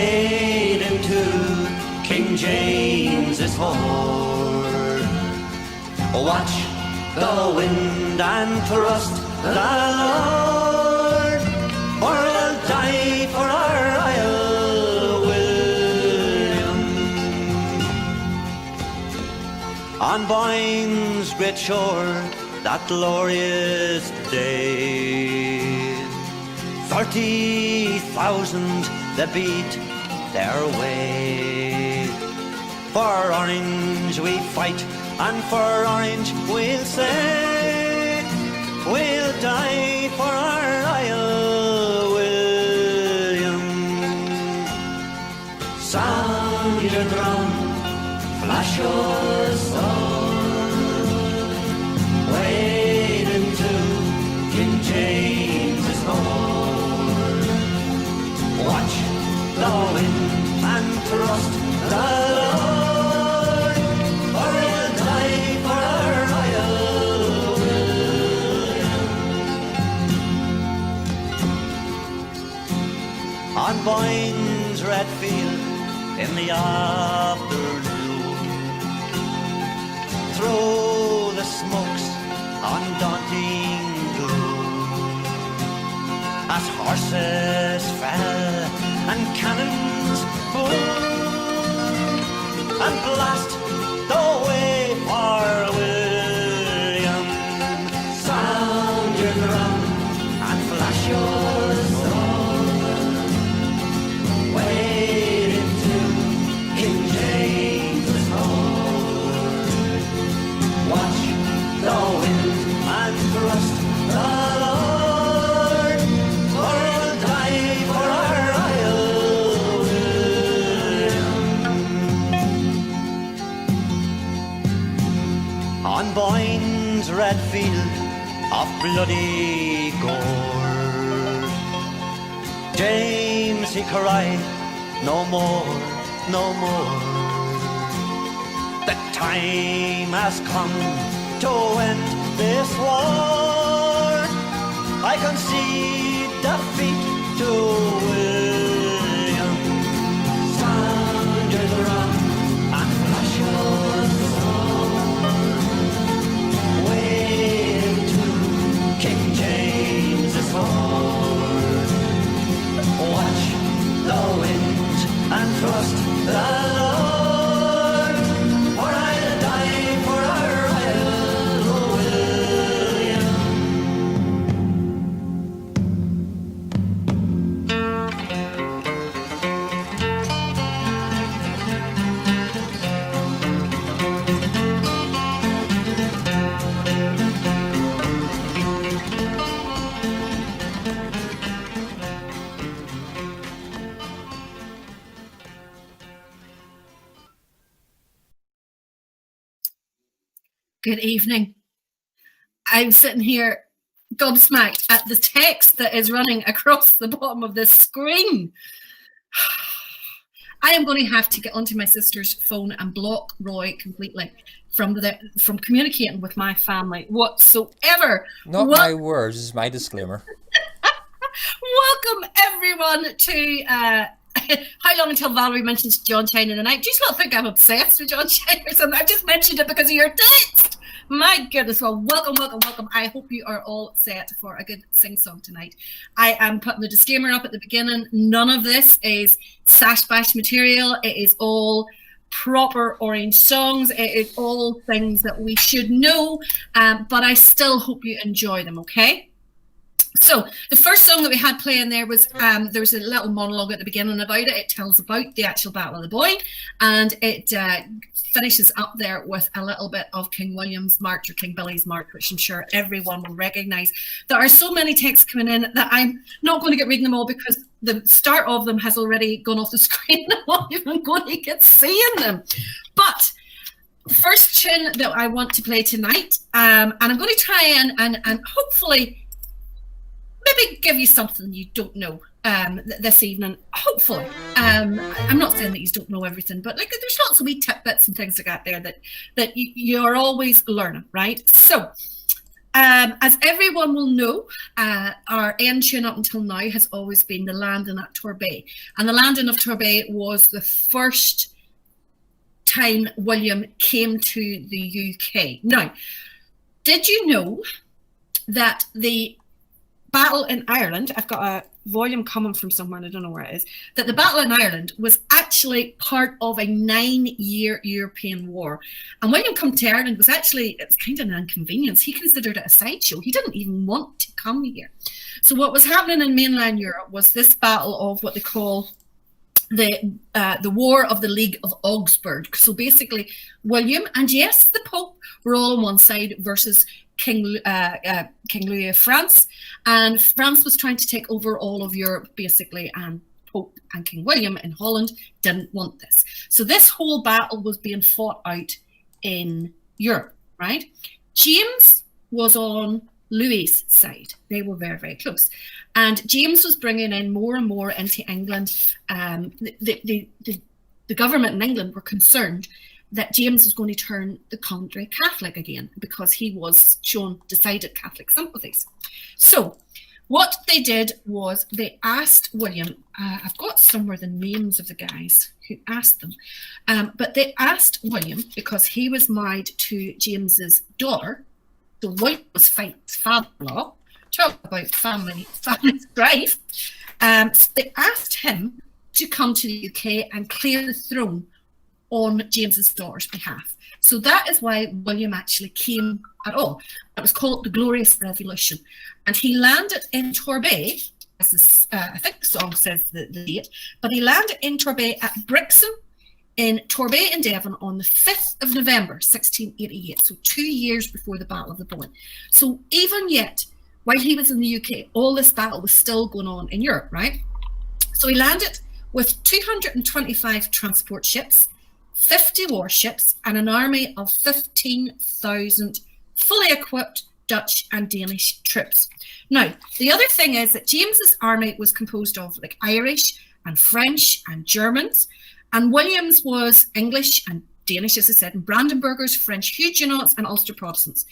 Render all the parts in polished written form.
wade into King James's hoard. Watch the wind and trust the Lord, or we'll die for our Isle William. On Boyne's great shore that glorious day, 30,000 that beat their way. For Orange we fight, and for Orange we'll say, we'll die for our Isle William. Sound your drum, flash your sword, wade into King James's hoard. Watch the wind and trust the Lord, or we'll die for our Isle William. On Boyne's red field in the afternoon, through the smokes undaunting gloom, as horses fell and cannons boom, and blast the way for William. Sound your drum and flash your sword, wade into King James's hoard. Watch the wind and trust the Lord, or we'll die for our Isle William. On Boyne's red field of bloody gore, James he cried, no more, no more. The time has come to end this war. I concede defeat to William. Sound your drum and flash your sword, wade into King James's hoard. Watch the wind and trust the Lord, or I'll die for our Isle William. Good evening. I'm sitting here gobsmacked at the text that is running across the bottom of this screen. I am going to have to get onto my sister's phone and block Roy completely from communicating with my family whatsoever. Not my words, this is my disclaimer. Welcome everyone to How Long Until Valerie Mentions John Shine in the Night. Do you not think I'm obsessed with John Shine or something? I just mentioned it because of your text. My goodness. Well, welcome. I hope you are all set for a good sing-song tonight. I am putting the disclaimer up at the beginning. None of this is sash bash material. It is all proper Orange songs. It is all things that we should know, but I still hope you enjoy them, okay? So the first song that we had playing there was there's a little monologue at the beginning about it. It tells about the actual Battle of the Boyne, and it finishes up there with a little bit of King William's March or King Billy's March, which I'm sure everyone will recognise. There are so many texts coming in that I'm not going to get reading them all because the start of them has already gone off the screen. I'm not even going to get seeing them. But the first tune that I want to play tonight, and I'm going to try and hopefully maybe give you something you don't know this evening, hopefully. I'm not saying that you don't know everything, but like there's lots of wee tidbits and things like that there that you're always learning, right? So As everyone will know, our end tune up until now has always been the landing at Torbay. And the landing of Torbay was the first time William came to the UK. Now, did you know that the battle in Ireland, I've got a volume coming from somewhere and I don't know where it is, that the battle in Ireland was actually part of a 9-year European war. And William come to Ireland was actually, it's kind of an inconvenience. He considered it a sideshow. He didn't even want to come here. So what was happening in mainland Europe was this battle of what they call the War of the League of Augsburg. So basically, William and yes, the Pope were all on one side versus King Louis of France, and France was trying to take over all of Europe basically, and Pope and King William in Holland didn't want this. So this whole battle was being fought out in Europe, right? James was on Louis's side. They were very, very close. And James was bringing in more and more into England. The government in England were concerned that James was going to turn the country Catholic again because he was shown decided Catholic sympathies. So what they did was they asked William, I've got somewhere the names of the guys who asked them, but they asked William because he was married to James's daughter. So William was Faith's father-in-law. Talk about family strife. So they asked him to come to the UK and clear the throne on James's daughter's behalf. So that is why William actually came at all. It was called the Glorious Revolution. And he landed in Torbay, as this, I think the song says the date, but he landed in Torbay at Brixham in Torbay in Devon on the 5th of November, 1688. So 2 years before the Battle of the Boyne. So even yet, while he was in the UK, all this battle was still going on in Europe, right? So he landed with 225 transport ships, 50 warships, and an army of 15,000 fully equipped Dutch and Danish troops. Now, the other thing is that James's army was composed of like Irish and French and Germans, and William's was English and Danish, as I said, and Brandenburgers, French Huguenots, and Ulster Protestants.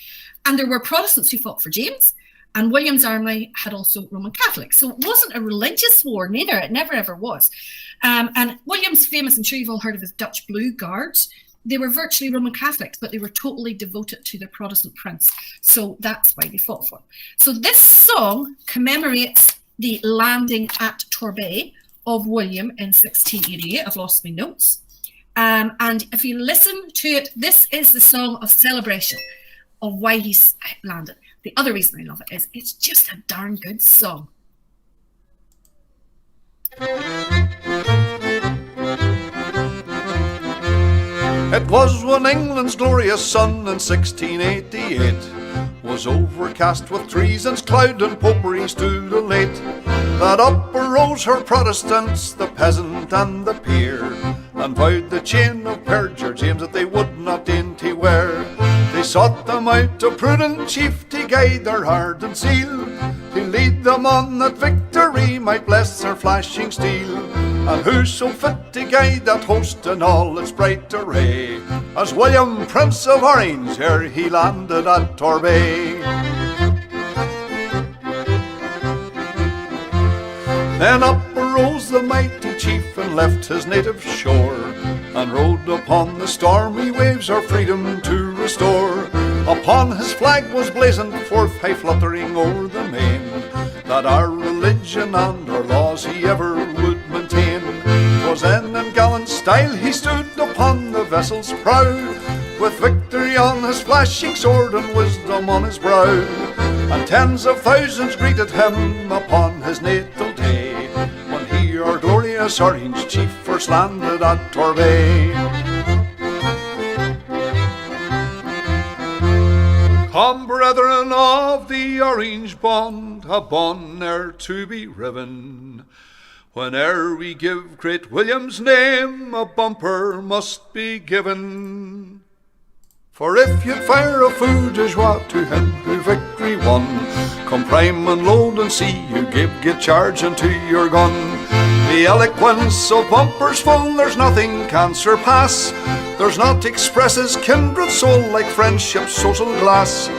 And there were Protestants who fought for James, and William's army had also Roman Catholics. So it wasn't a religious war, neither. It never, ever was. And William's famous, I'm sure you've all heard of his Dutch Blue Guards. They were virtually Roman Catholics, but they were totally devoted to their Protestant prince. So that's why they fought for him. So this song commemorates the landing at Torbay of William in 1688. I've lost my notes. And if you listen to it, this is the song of celebration of why he's landed. The other reason I love it is it's just a darn good song. It was when England's glorious sun in 1688 was overcast with treason's cloud and popery stood elate, that up arose her Protestants, the peasant and the peer, and vowed the chain of perjure James that they would not dainty wear. They sought them out a prudent chief to guide their heart and zeal, to lead them on that victory might bless their flashing steel. And who so fit to guide that host in all its bright array as William, Prince of Orange, ere he landed at Torbay. Then up arose the mighty chief and left his native shore, and rode upon the stormy waves our freedom to restore. Upon his flag was blazoned forth high fluttering o'er the main, that our religion and our laws he ever would maintain. 'Twas then in gallant style he stood upon the vessel's prow, with victory on his flashing sword and wisdom on his brow. And tens of thousands greeted him upon his natal day, when he, our glorious Orange chief, first landed at Torbay. Come, brethren of the Orange bond, a bond ne'er to be riven. Whene'er we give great William's name, a bumper must be given. For if you'd fire a feu de joie to him who victory won, come prime and load and see you get charge into your gun. The eloquence of bumpers full, there's nothing can surpass. There's naught expresses kindred soul like friendship's social glass.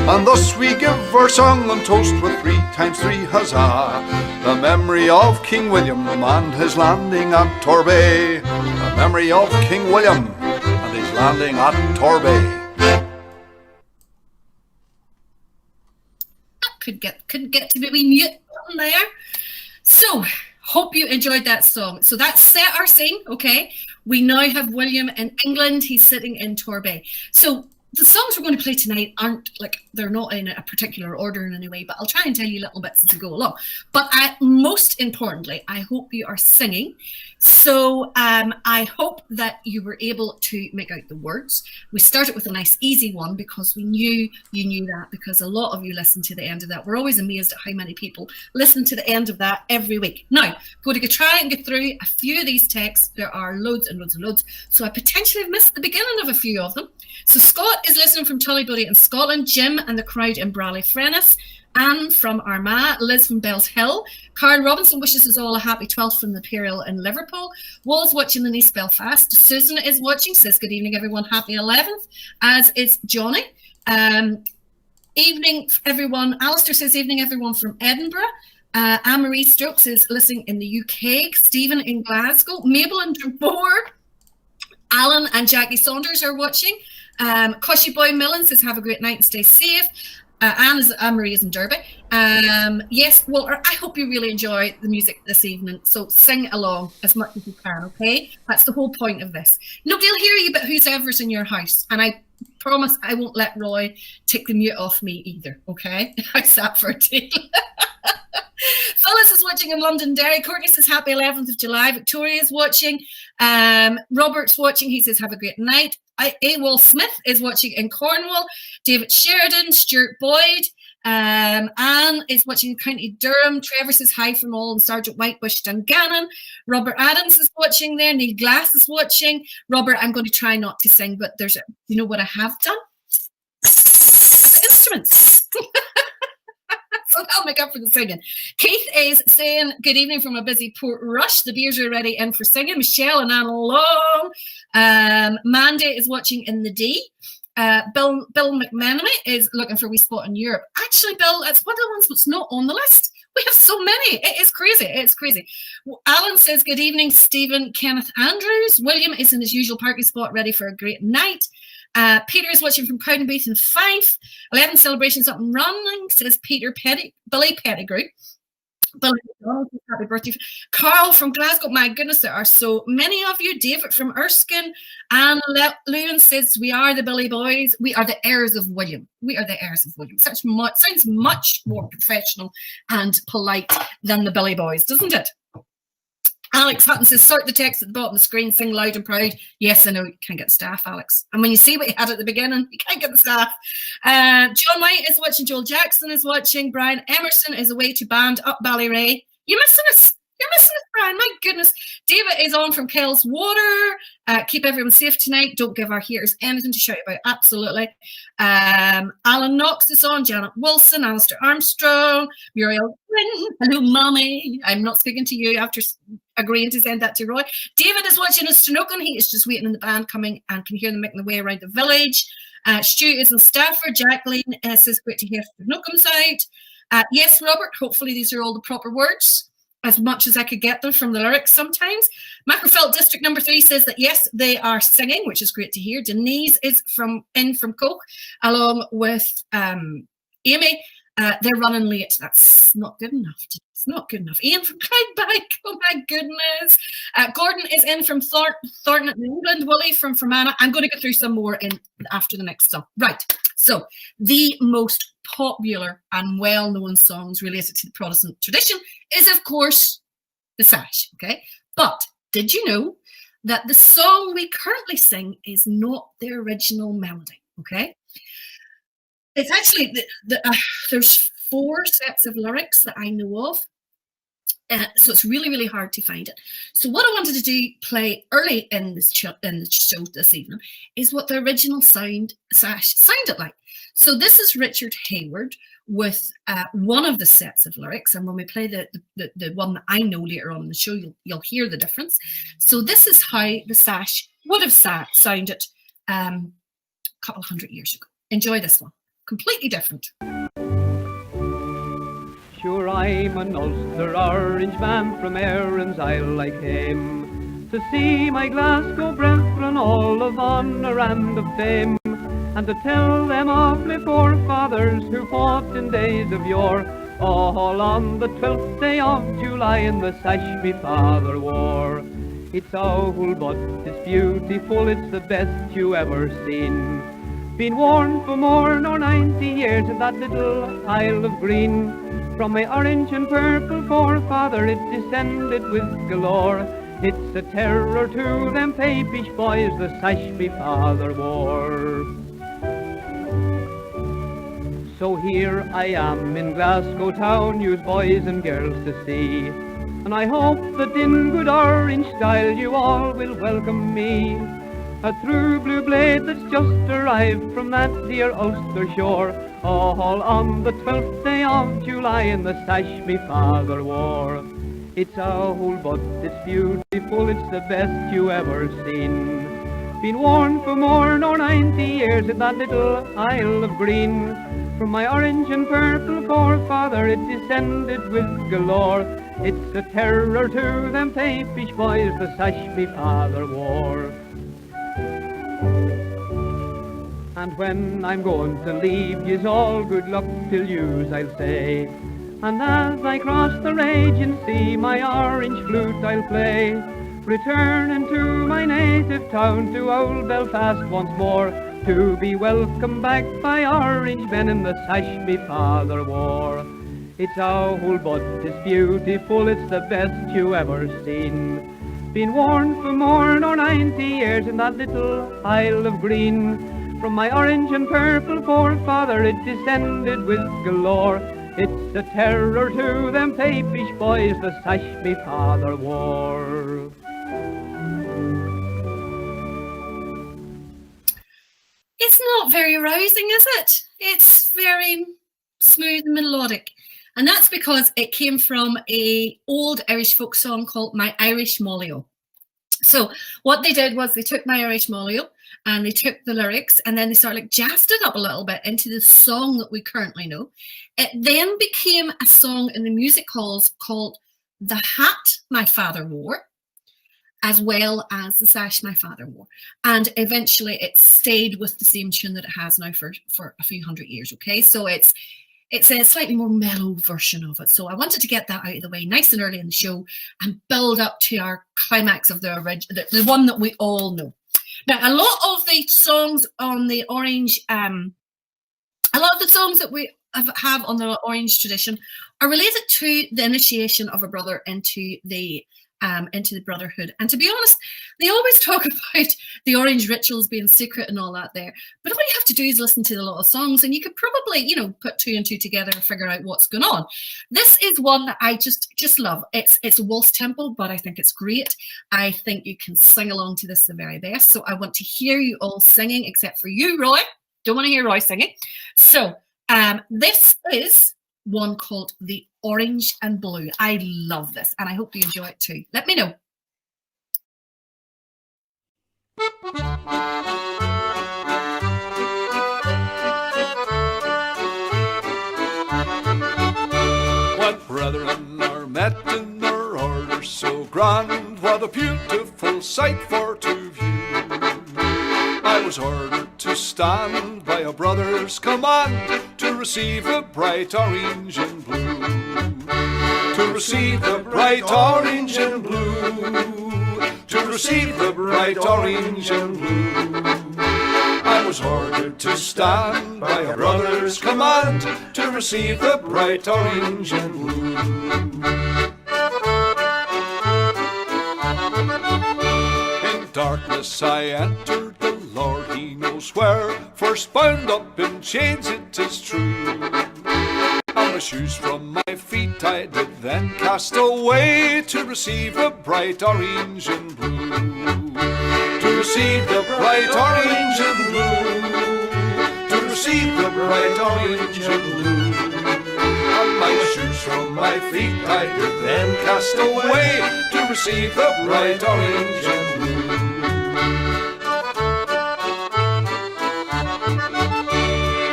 And thus we give our song and toast with 3 times 3 huzzah. The memory of King William and his landing at Torbay. The memory of King William and his landing at Torbay. Couldn't get to the wee mute button there. So, hope you enjoyed that song. So that's set our scene, okay? We now have William in England. He's sitting in Torbay. So the songs we're going to play tonight aren't like, they're not in a particular order in any way, but I'll try and tell you little bits as we go along. But most importantly, I hope you are singing. So I hope that you were able to make out the words. We started with a nice easy one because we knew you knew that, because a lot of you listen to the end of that. We're always amazed at how many people listen to the end of that every week. Now, going to try and get through a few of these texts. There are loads and loads and loads. So I potentially have missed the beginning of a few of them. So Scott is listening from Tullybuddy in Scotland, Jim and the crowd in Brawley-Frennis, Anne from Armagh, Liz from Bells Hill, Karen Robinson wishes us all a happy 12th from the Imperial in Liverpool, Wall's watching in East Belfast, Susan is watching, says good evening everyone, happy 11th, as is Johnny. Evening everyone, Alistair says evening everyone from Edinburgh. Anne-Marie Stokes is listening in the UK, Stephen in Glasgow, Mabel in Drumbourg, Alan and Jackie Saunders are watching. Coshy Boy Millen says have a great night and stay safe. Anne-Marie is in Derby. Yes, Walter, I hope you really enjoy the music this evening. So sing along as much as you can, okay? That's the whole point of this. Nobody will hear you but whoever's in your house. And I promise I won't let Roy take the mute off me either, okay? How's that for a deal? Phyllis is watching in Londonderry. Courtney says happy 11th of July. Victoria's watching. Robert's watching. He says have a great night. Awol Smith is watching in Cornwall. David Sheridan, Stuart Boyd. Anne is watching in County Durham. Trevor says hi from all and Sergeant Whitebush Dungannon. Robert Adams is watching there. Neil Glass is watching. Robert, I'm going to try not to sing, but you know what I have done? Instruments. So I'll make up for the singing. Keith is saying, good evening from a busy Port Rush. The beers are ready in for singing. Michelle and Anna Long. Mandy is watching in the D. Bill McMenemy is looking for a wee spot in Europe. Actually, Bill, it's one of the ones that's not on the list. We have so many. It is crazy. It's crazy. Alan says, good evening, Stephen Kenneth Andrews. William is in his usual parking spot, ready for a great night. Peter is watching from Cowdenbeath in Fife. 11 celebrations up and running, says Billy Pettigrew. Billy, happy birthday. Carl from Glasgow. My goodness, there are so many of you. David from Erskine. Anne Lewin says, we are the Billy Boys. We are the heirs of William. We are the heirs of William. Sounds much more professional and polite than the Billy Boys, doesn't it? Alex Hutton says, sort the text at the bottom of the screen, sing loud and proud. Yes, I know, you can't get staff, Alex. And when you see what you had at the beginning, you can't get the staff. John White is watching, Joel Jackson is watching, Brian Emerson is away to band up Ballyray. You're missing us. You're missing us, Brian. My goodness. David is on from Kells Water. Keep everyone safe tonight. Don't give our hearers anything to shout about. Absolutely. Alan Knox is on. Janet Wilson, Alistair Armstrong, Muriel Quinn. Hello, Mommy. I'm not speaking to you after agreeing to send that to Roy. David is watching in Stenokan. He is just waiting in the band coming and can hear them making their way around the village. Stu is in Stafford. Jacqueline says, great to hear Stenokan's out. Yes, Robert. Hopefully these are all the proper words, as much as I could get them from the lyrics sometimes. Macrofelt District number 3 says that yes, they are singing, which is great to hear. Denise is from Coke, along with Amy. They're running late. That's not good enough. It's not good enough. Ian from Clydebank. Oh my goodness. Gordon is in from Thornton in England. Willie from Fermanagh. I'm going to go through some more after the next song. Right. So the most popular and well-known songs related to the Protestant tradition is, of course, the sash. Okay. But did you know that the song we currently sing is not the original melody? Okay. It's actually, there's 4 sets of lyrics that I know of. So it's really, really hard to find it. So what I wanted to do, play early in the show this evening, is what the original sash sounded like. So this is Richard Hayward with one of the sets of lyrics. And when we play the one that I know later on in the show, you'll hear the difference. So this is how the sash would have sounded a couple hundred years ago. Enjoy this one. completely different. Sure, I'm an Ulster orange man from Erin's Isle I came to see my Glasgow brethren all of honour and of fame, and to tell them of my forefathers who fought in days of yore, all on the 12th day of July in the sash me father wore. It's old but it's beautiful, it's the best you ever seen. Been worn for more nor 90 years in that little Isle of Green. From my orange and purple forefather it descended with galore. It's a terror to them papish boys, the sash me father wore. So here I am in Glasgow town, yous boys and girls to see, and I hope that in good orange style you all will welcome me. A true blue blade that's just arrived from that dear Ulster shore, all on the 12th day of July in the sash me father wore. It's old but it's beautiful, it's the best you ever seen. Been worn for more nor 90 years in that little Isle of Green. From my orange and purple forefather it descended with galore. It's a terror to them papish boys, the sash me father wore. And when I'm going to leave yous all, good luck till yous, I'll say. And as I cross the raging sea, my orange flute I'll play, returning to my native town, to old Belfast once more, to be welcomed back by orange men in the sash me father wore. It's old but it's beautiful, it's the best you ever seen. Been worn for more nor 90 years in that little Isle of Green. From my orange and purple forefather it descended with galore. It's a terror to them papish boys, the sash me father wore. It's not very rousing, is it? It's very smooth and melodic. And that's because it came from an old Irish folk song called My Irish Mollio. So what they did was they took My Irish Mollio and they took the lyrics and then they sort of like jazzed it up a little bit into the song that we currently know. It then became a song in the music halls called The Hat My Father Wore, as well as The Sash My Father Wore. And eventually it stayed with the same tune that it has now for a few hundred years, okay? So it's a slightly more mellow version of it. So I wanted to get that out of the way nice and early in the show and build up to our climax of the one that we all know. Now, a lot of the songs on the Orange, a lot of the songs that we have on the Orange tradition are related to the initiation of a brother into the brotherhood. And to be honest, they always talk about the Orange rituals being secret and all that there. But all you have to do is listen to the lot of songs and you could probably, put two and two together and figure out what's going on. This is one that I just love. It's a waltz tempo, but I think it's great. I think you can sing along to this the very best. So I want to hear you all singing, except for you, Roy. Don't want to hear Roy singing. So this is one called The Orange and Blue. I love this and I hope you enjoy it too. Let me know. What brethren are met in their order so grand, what a beautiful sight for to view. I was ordered to stand by a brother's command to receive the bright orange and blue. To receive the bright orange and blue. To receive the bright orange and blue. I was ordered to stand by a brother's command to receive the bright orange and blue. In darkness I entered, the Lord he knows where, first bound up in chains it is true. And my shoes from my feet I did then cast away to receive the bright orange and blue. To receive the bright orange and blue. To receive the bright orange and blue. And my shoes from my feet I did then cast away to receive the bright orange and blue.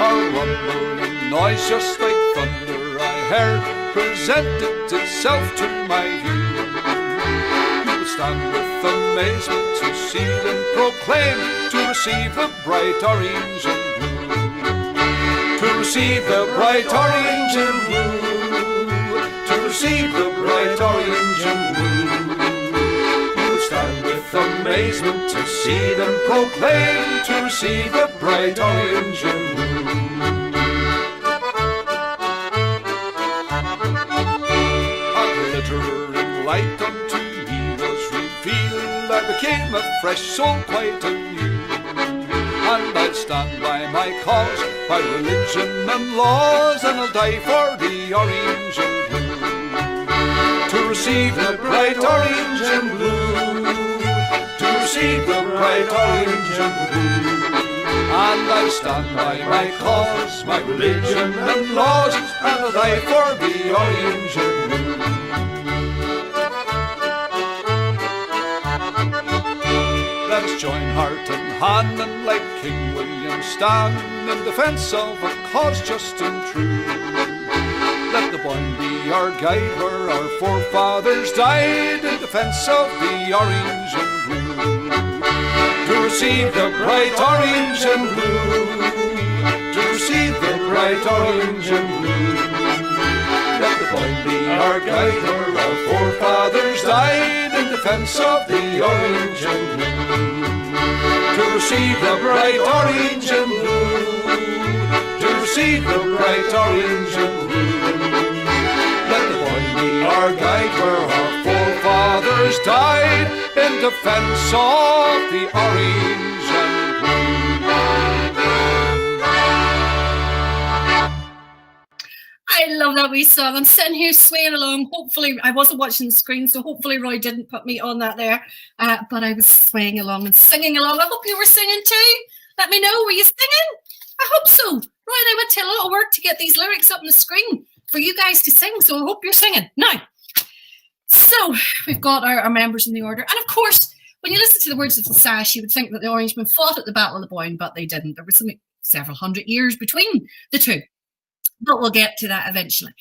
A rumble just like thunder I heard presented itself to my view. You would stand with amazement to see them proclaim, to receive the bright orange and blue. To receive the bright orange and blue. To receive the bright orange and blue. You would stand with amazement to see them proclaim, to receive the bright orange and blue. A glittering light unto me was revealed. I became a fresh soul quite anew. And I'll stand by my cause, by religion and laws, and I'll die for the orange and blue. To receive the bright orange and blue. To receive the bright orange and blue. And I'll stand by my cause, my religion and laws, and I'll die for the orange and blue. Let us join heart and hand, and like King William stand in defence of a cause just and true. Let the Boyne be our guide where our forefathers died in defence of the orange and blue. To receive the bright orange and blue. To receive the bright orange and blue. Let the Boyne be our guide where our forefathers died in defence of the orange and blue. To receive the bright orange and blue. To receive the bright orange and blue. Let the Boyne be our guide where our forefathers died in defence of the orange and blue. I love that wee song. I'm sitting here swaying along. Hopefully, I wasn't watching the screen, so hopefully Roy didn't put me on that there. But I was swaying along and singing along. I hope you were singing too. Let me know. Were you singing? I hope so. Roy and I went to a lot of work to get these lyrics up on the screen for you guys to sing, so I hope you're singing. Now, so we've got our members in the order. And of course, when you listen to the words of the sash, you would think that the Orangemen fought at the Battle of the Boyne, but they didn't. There was something several hundred years between the two. But we'll get to that eventually.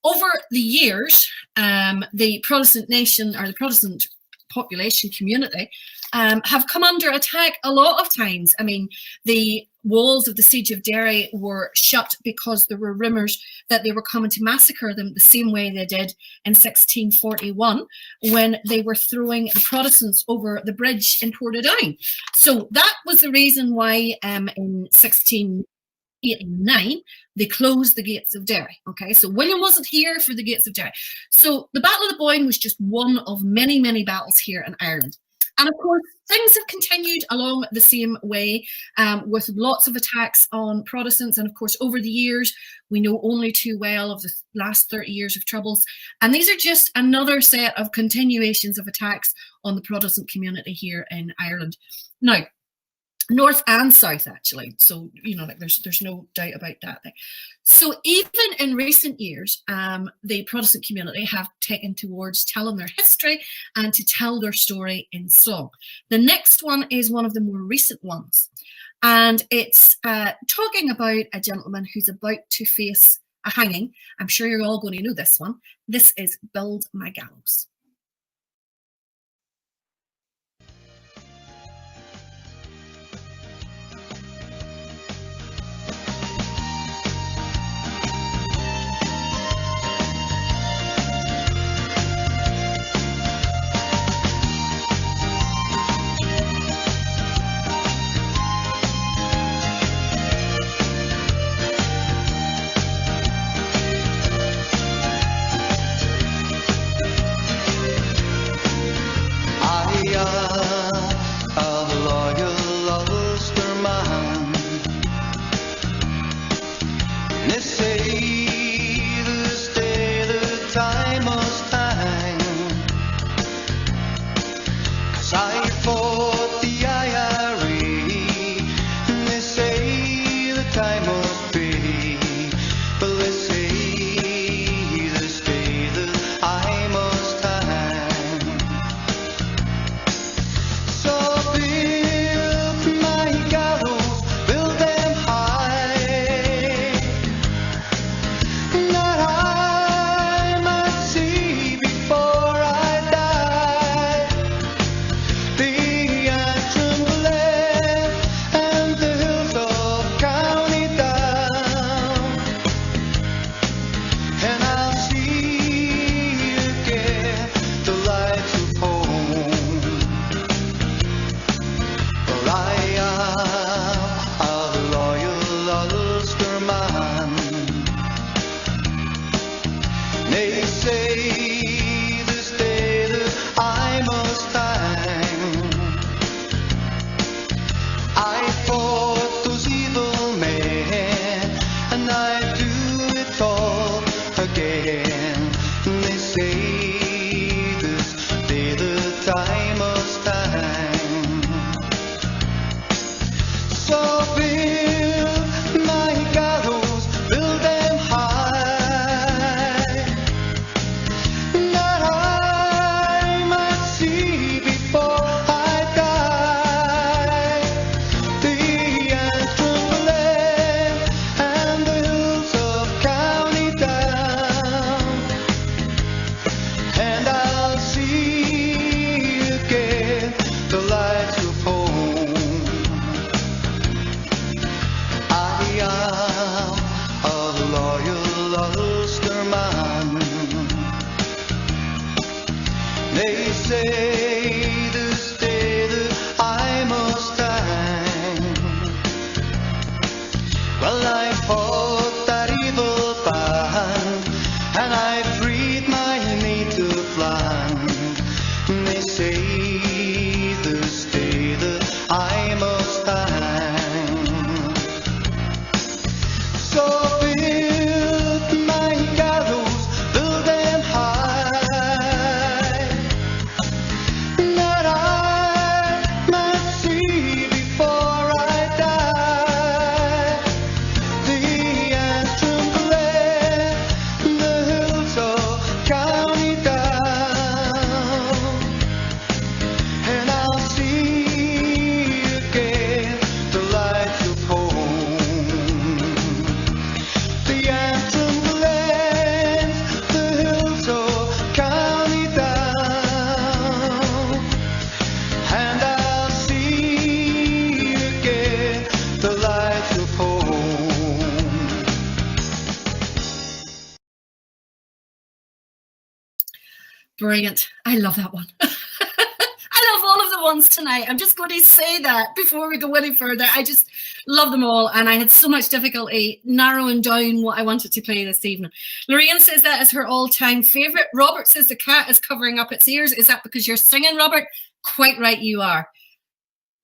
Over the years, the Protestant nation, or the Protestant population community, have come under attack a lot of times. I mean, the walls of the siege of Derry were shut because there were rumours that they were coming to massacre them the same way they did in 1641 when they were throwing the Protestants over the bridge in Portadown. So that was the reason why in 1689 they closed the gates of Derry. Okay, so William wasn't here for the gates of Derry. So the Battle of the Boyne was just one of many, many battles here in Ireland. And of course, things have continued along the same way with lots of attacks on Protestants. And of course, over the years, we know only too well of the last 30 years of Troubles. And these are just another set of continuations of attacks on the Protestant community here in Ireland. Now, North and South, actually. So, you know, like there's no doubt about that thing. So even in recent years, the Protestant community have taken towards telling their history and to tell their story in song. The next one is one of the more recent ones. And it's talking about a gentleman who's about to face a hanging. I'm sure you're all going to know this one. This is Build My Gallows. that I must hang. So build my gallows, build them high, that I might see before I die the Antrim glen and the hills of County Down, and I'll see again the lights of home. I am a loyal Ulster man. They say this day that I must hang. Well, I fought that evil band, and I freed my native land. They say this day that I must hang. So build my gallows, build them high, that I might see before I die the Antrim glen, the hills of County Down, and I'll see again the lights of home. The Antrim glens, the hills of County Down, and I'll see again the lights of home. Brilliant. I love that one. I love all of the ones tonight. I'm just going to say that before we go any further. I just love them all, and I had so much difficulty narrowing down what I wanted to play this evening. Lorraine says that is her all-time favourite. Robert says the cat is covering up its ears. Is that because you're singing, Robert? Quite right you are.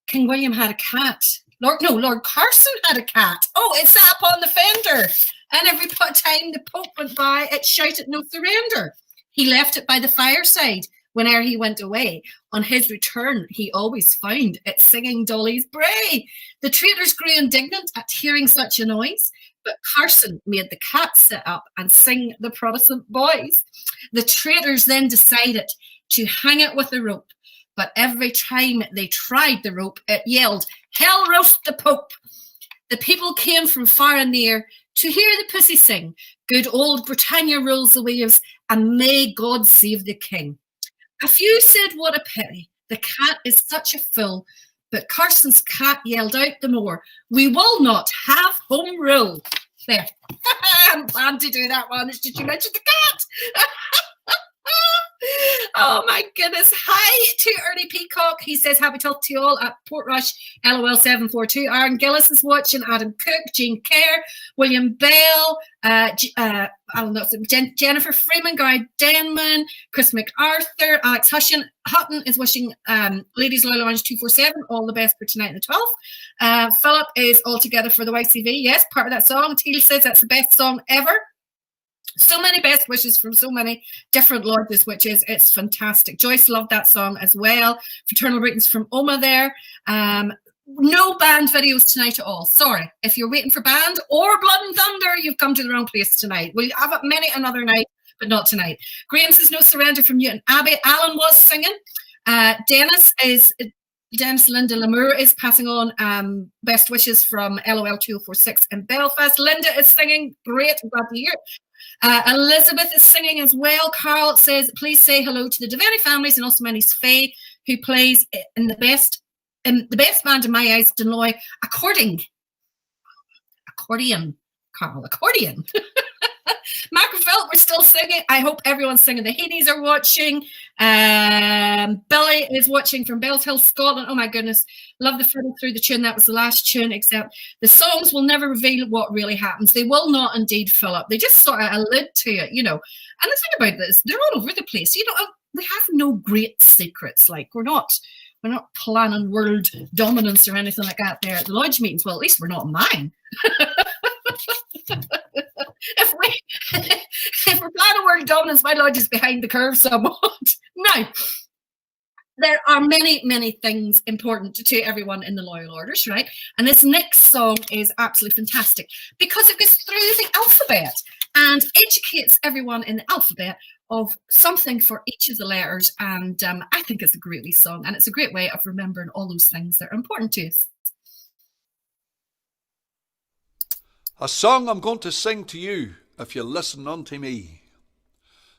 King William had a cat. Lord Carson had a cat. Oh, it sat upon the fender, and every time the Pope went by, it shouted no surrender. He left it by the fireside whene'er he went away. On his return, he always found it singing Dolly's bray. The traitors grew indignant at hearing such a noise, but Carson made the cat sit up and sing the Protestant boys. The traitors then decided to hang it with a rope, but every time they tried the rope, it yelled, "Hell roast the Pope!" The people came from far and near to hear the pussy sing, "Good old Britannia rules the waves, and may God save the king." A few said, "What a pity, the cat is such a fool," but Carson's cat yelled out the more, "We will not have home rule." There. I'm glad to do that one. It's just you mentioned the cat. Oh my goodness. Hi to Ernie Peacock. He says happy talk to you all at Portrush, LOL 742. Aaron Gillis is watching, Adam Cook, Jean Kerr, William Bell, Jennifer Freeman, Guy Denman, Chris MacArthur, Alex Hutton is wishing Ladies Loyal Lounge 247 all the best for tonight and the 12th. Philip is all together for the YCV. Yes, part of that song. Teal says that's the best song ever. So many best wishes from so many different lodges, which is, it's fantastic. Joyce loved that song as well. Fraternal greetings from Oma there. No band videos tonight at all. Sorry. If you're waiting for band or Blood and Thunder, you've come to the wrong place tonight. We'll have it many another night, but not tonight. Graham says no surrender from Newton Abbey. Alan was singing. Dennis Linda Lamour is passing on best wishes from LOL 2046 in Belfast. Linda is singing. Great. I'm glad to hear it. Elizabeth is singing as well. Carl says, please say hello to the Devaney families and also Manny's Faye, who plays in the best band in my eyes, Dunloy, accordion. Carl, accordion. Macrophil, we're still singing. I hope everyone's singing. The Hades are watching. Billy is watching from Bellshill, Scotland. Oh my goodness. Love the fiddle through the tune. That was the last tune, except the songs will never reveal what really happens. They will not indeed fill up. They just sort of allude to it, you know. And the thing about this, they're all over the place. You know, we have no great secrets. Like, we're not planning world dominance or anything like that there at the lodge meetings. Well, at least we're not in mine. If we're planning world dominance, my lodge is behind the curve somewhat. Now, there are many, many things important to everyone in the loyal orders, right? And this next song is absolutely fantastic because it goes through the alphabet and educates everyone in the alphabet of something for each of the letters. And I think it's a great wee song, and it's a great way of remembering all those things that are important to us. A song I'm going to sing to you if you listen unto me.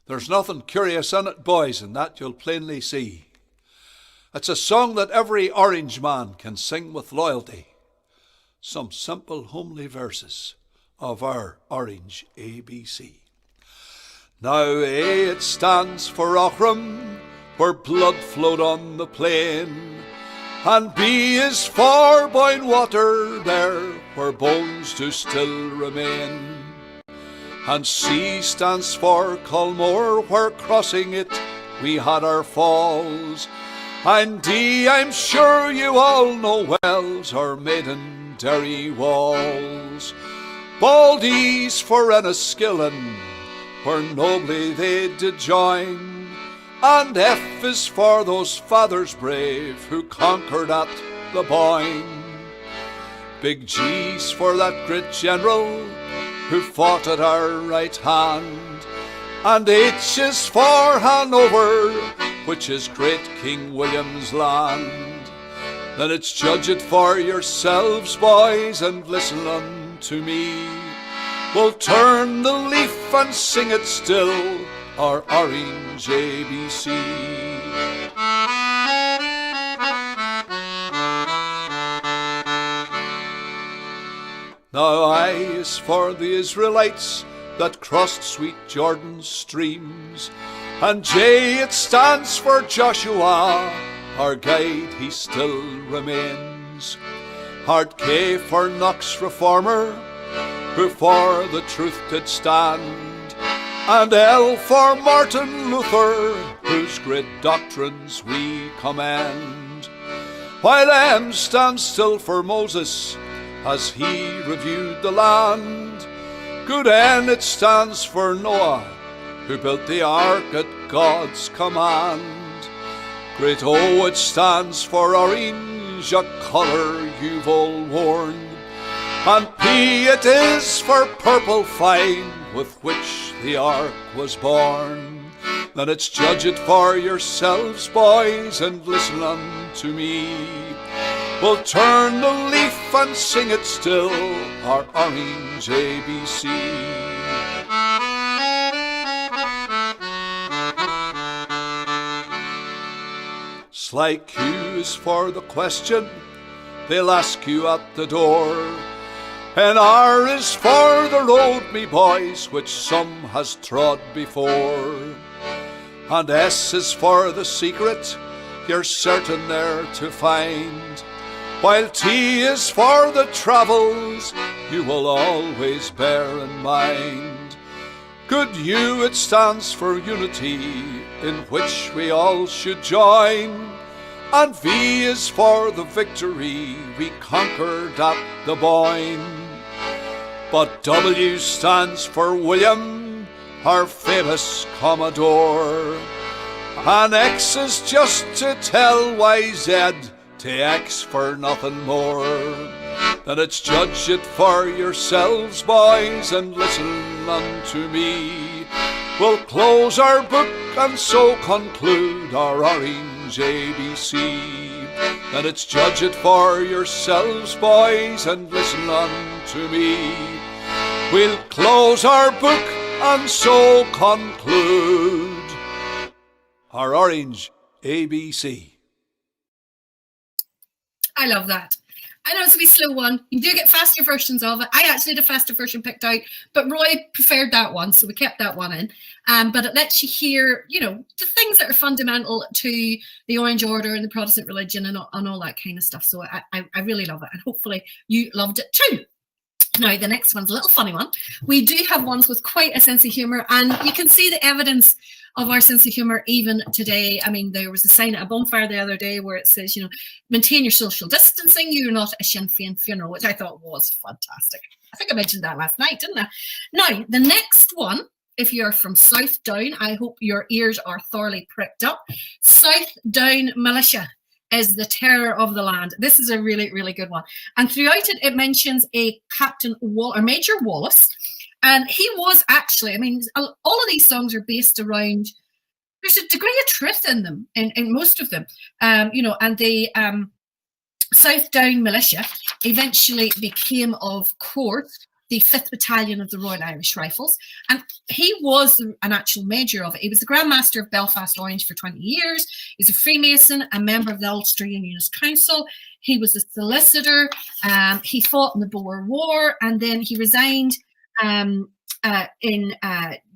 There's nothing curious in it, boys, and that you'll plainly see. It's a song that every Orange man can sing with loyalty. Some simple, homely verses of our Orange ABC. Now A, it stands for Aughrim, where blood flowed on the plain. And B is for Boyne Water, there where bones do still remain. And C stands for Culmore, where crossing it we had our falls. And D, I'm sure you all know wells, our maiden Derry walls. Baldy's for Enniskillen, where nobly they did join. And F is for those fathers brave who conquered at the Boyne. Big G's for that great general who fought at our right hand. And H is for Hanover, which is great King William's land. Then it's judge it for yourselves, boys, and listen unto me. We'll turn the leaf and sing it still, our Orange ABC. Now I is for the Israelites that crossed sweet Jordan's streams, and J, it stands for Joshua, our guide he still remains. Hard K for Knox Reformer, who for the truth did stand, and L for Martin Luther, whose great doctrines we commend. While M stands still for Moses, as he reviewed the land. Good N, it stands for Noah, who built the ark at God's command. Great O, it stands for Orange, a colour you've all worn. And P, it is for purple fine, with which the ark was born. Then it's judge it for yourselves, boys, and listen unto me. We'll turn the leaf and sing it still, our Orange ABC. Sly Q is for the question they'll ask you at the door. And R is for the road, me boys, which some has trod before. And S is for the secret you're certain there to find. While T is for the travels you will always bear in mind. Good U, it stands for unity, in which we all should join. And V is for the victory we conquered at the Boyne. But W stands for William, our famous Commodore. And X is just to tell why Z to X for nothing more. Then it's judge it for yourselves, boys, and listen unto me. We'll close our book and so conclude our Orange ABC. Then it's judge it for yourselves, boys, and listen unto me. We'll close our book and so conclude our Orange ABC. I love that. I know it's a wee slow one. You do get faster versions of it. I actually had a faster version picked out, but Roy preferred that one, so we kept that one in. But it lets you hear, you know, the things that are fundamental to the Orange Order and the Protestant religion and all that kind of stuff. So I really love it, and hopefully you loved it too. Now, the next one's a little funny one. We do have ones with quite a sense of humour, and you can see the evidence of our sense of humour even today. I mean, there was a sign at a bonfire the other day where it says, you know, maintain your social distancing, you're not a Sinn Féin funeral, which I thought was fantastic. I think I mentioned that last night, didn't I? Now, the next one if you're from South Down, I hope your ears are thoroughly pricked up. South Down Militia is the terror of the land. This is a really, really good one. And throughout it, it mentions a Major Wallace. And he was actually, I mean, all of these songs are based around, there's a degree of truth in them, in most of them. And the South Down Militia eventually became, of course, the 5th Battalion of the Royal Irish Rifles. And he was an actual major of it. He was the Grand Master of Belfast Orange for 20 years. He's a Freemason, a member of the Ulster Unionist Council. He was a solicitor. He fought in the Boer War, and then he resigned in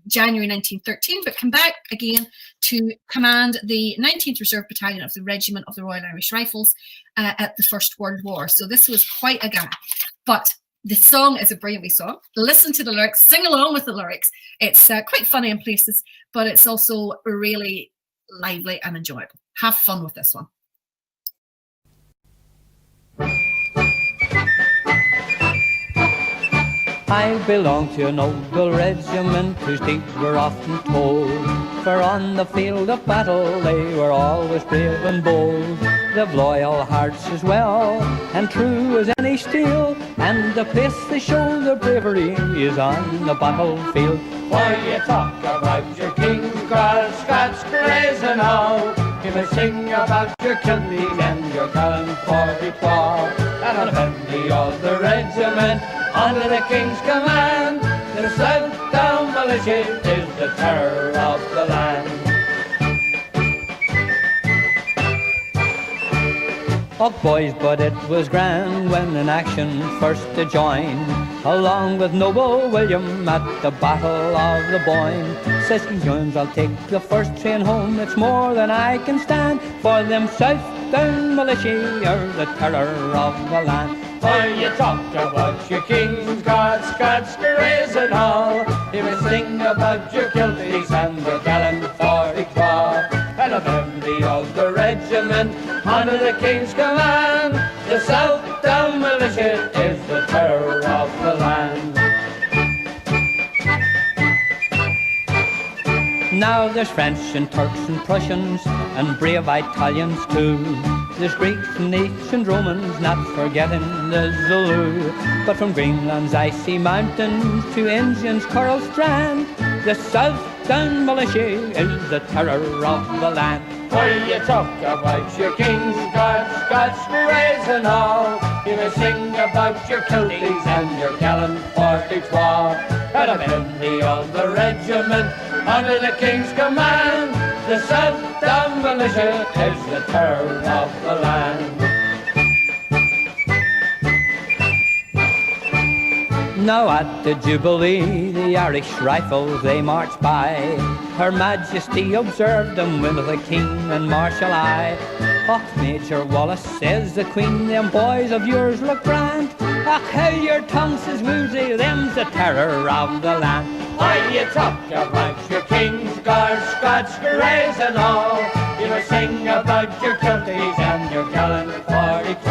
January 1913, but came back again to command the 19th Reserve Battalion of the Regiment of the Royal Irish Rifles at the First World War. So this was quite a guy. But the song is a brilliant song. Listen to the lyrics, sing along with the lyrics. It's quite funny in places, but it's also really lively and enjoyable. Have fun with this one. I belong to a noble regiment whose deeds were often told. For on the field of battle they were always brave and bold. They've loyal hearts as well, and true as any steel. And the place they show their bravery is on the battlefield. Why you talk about your kings, Scots, Scots, greys and all? You may sing about your Kilties and your gallant 44. And of any other regiment under the King's command, the South Down Militia is the terror of the land. Oh boys, but it was grand when in action first to join, along with noble William at the Battle of the Boyne. Says King James, I'll take the first train home, it's more than I can stand, for them South Down Militia are the terror of the land. Why you talk about your kings, Scots, Scots, greys and all? You may sing about your Kilties and your gallant 44. And of every other regiment under the King's command, the South Down Militia is the terror of the land. Now there's French and Turks and Prussians and brave Italians too. There's Greeks and ancient Romans, not forgetting the Zulu. But from Greenland's icy mountains to Indians' coral strand, the South Down Militia is the terror of the land. Why you talk about your kings, Scots, Scots, greys and all? You may sing about your Kilties and your gallant 44. And of any other regiment under the King's command, the South Down Militia is the terror of the land. Now at the Jubilee, the Irish Rifles they marched by. Her Majesty observed them with a keen and martial eye. Och, Major Wallace, says the Queen, them boys of yours look grand. Och, how your tongue says woozy, them's the terror of the land. Why you talk about your kings, Scots, Scots, greys and all? You may sing about your Kilties and your gallant 44.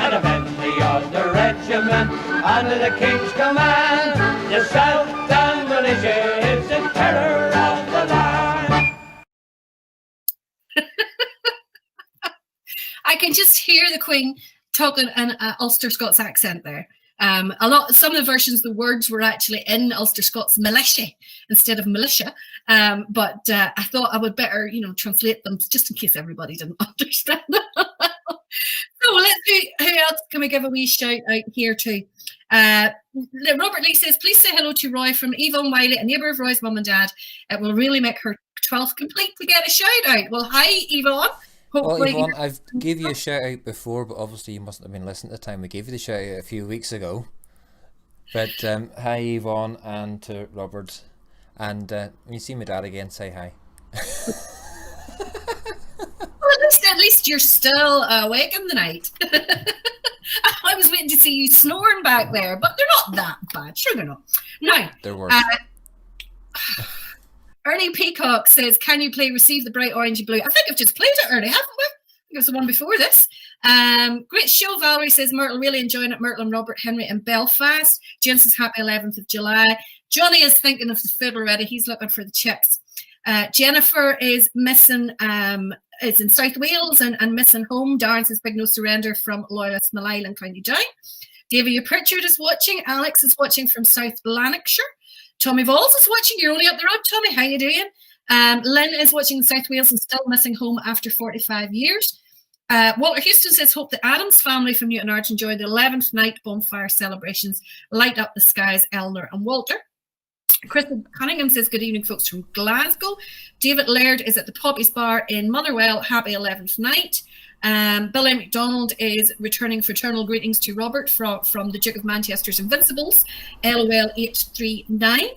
And of any other regiment under the King's command, the South Down Militia is the terror of the land. I can just hear the Queen talking in an Ulster Scots accent there. Some of the versions, the words were actually in Ulster Scots militia instead of militia. But I thought I would better, translate them just in case everybody didn't understand. So let's do, who else can we give a wee shout out here to? Robert Lee says, please say hello to Roy from Yvonne Wiley, a neighbour of Roy's mum and dad. It will really make her 12th complete to get a shout out. Well, hi, Yvonne. Hopefully well, Yvonne, I've gave you a shout out before, but obviously you mustn't have been listening at the time we gave you the shout out a few weeks ago. But hi, Yvonne, and to Robert. And when you see my dad again, say hi. Well, at least you're still awake in the night. I was waiting to see you snoring back there, but they're not that bad. Sure, they're not. Now, They're worse. Ernie Peacock says, can you play Receive the Bright Orange and Blue? I think I've just played it, Ernie, haven't we? It was the one before this. Great show, Valerie says. Myrtle, really enjoying it. Myrtle and Robert Henry in Belfast. Jen says happy 11th of July. Johnny is thinking of the food already. He's looking for the chips. Jennifer is missing, is in South Wales and missing home. Darren says big no surrender from Loyalist Malile and County Down. Davia Pritchard is watching. Alex is watching from South Lanarkshire. Tommy Vols is watching. You're only up the road, Tommy. How you doing? Lynn is watching in South Wales and still missing home after 45 years. Walter Houston says, hope the Adams family from Newton Arch enjoy the 11th night bonfire celebrations. Light up the skies, Eleanor and Walter. Chris Cunningham says, good evening, folks from Glasgow. David Laird is at the Poppies Bar in Motherwell. Happy 11th night. Billy McDonald is returning fraternal greetings to Robert from the Duke of Manchester's Invincibles. LOL 839.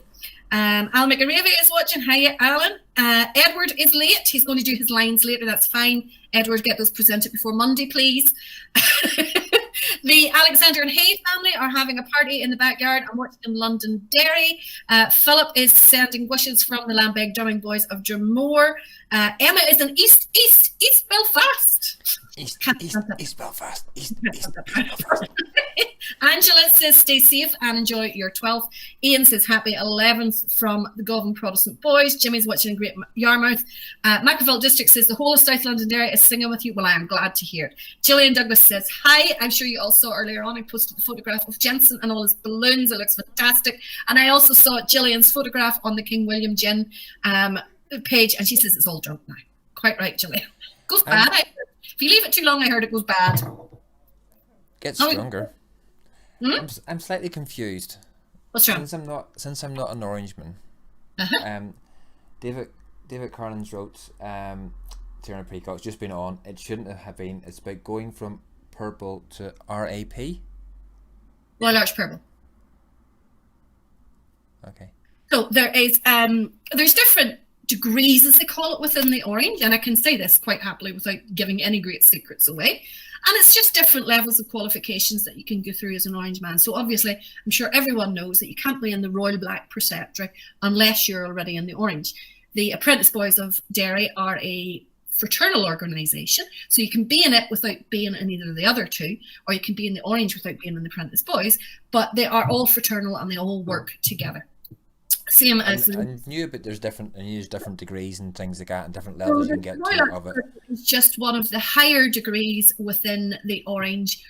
Al McAravey is watching. Hiya, Alan. Edward is late. He's going to do his lines later. That's fine. Edward, get those presented before Monday, please. The Alexander and Hay family are having a party in the backyard. I'm watching in Londonderry. Philip is sending wishes from the Lambeg Drumming Boys of Drumore. Emma is in East Belfast. East Belfast. East Belfast. Angela says, stay safe and enjoy your 12th. Ian says, happy 11th from the Govan Protestant Boys. Jimmy's watching in Great Yarmouth. Macaville District says, the whole of South Londonderry is singing with you. Well, I am glad to hear it. Gillian Douglas says, hi. I'm sure you all saw earlier on, I posted the photograph of Jensen and all his balloons. It looks fantastic. And I also saw Gillian's photograph on the King William Gin page, and she says it's all drunk now. Quite right, Gillian. Goes bad. If you leave it too long, I heard it goes bad. Gets stronger. I'm slightly confused. What's wrong? Since I'm not an Orangeman. David Carlins wrote, Tierna Peacock's just been on. It shouldn't have been. It's about going from purple to RAP. Royal Arch Purple. Okay. So there is there's different degrees, as they call it, within the orange, and I can say this quite happily without giving any great secrets away. And it's just different levels of qualifications that you can go through as an orange man. So obviously, I'm sure everyone knows that you can't be in the Royal Black Preceptory unless you're already in the orange. The Apprentice Boys of Derry are a fraternal organisation, so you can be in it without being in either of the other two, or you can be in the orange without being in the Apprentice Boys, but they are all fraternal and they all work together. Same as I knew, but there's different degrees and things like that, and different levels you can get to of it. It's just one of the higher degrees within the orange,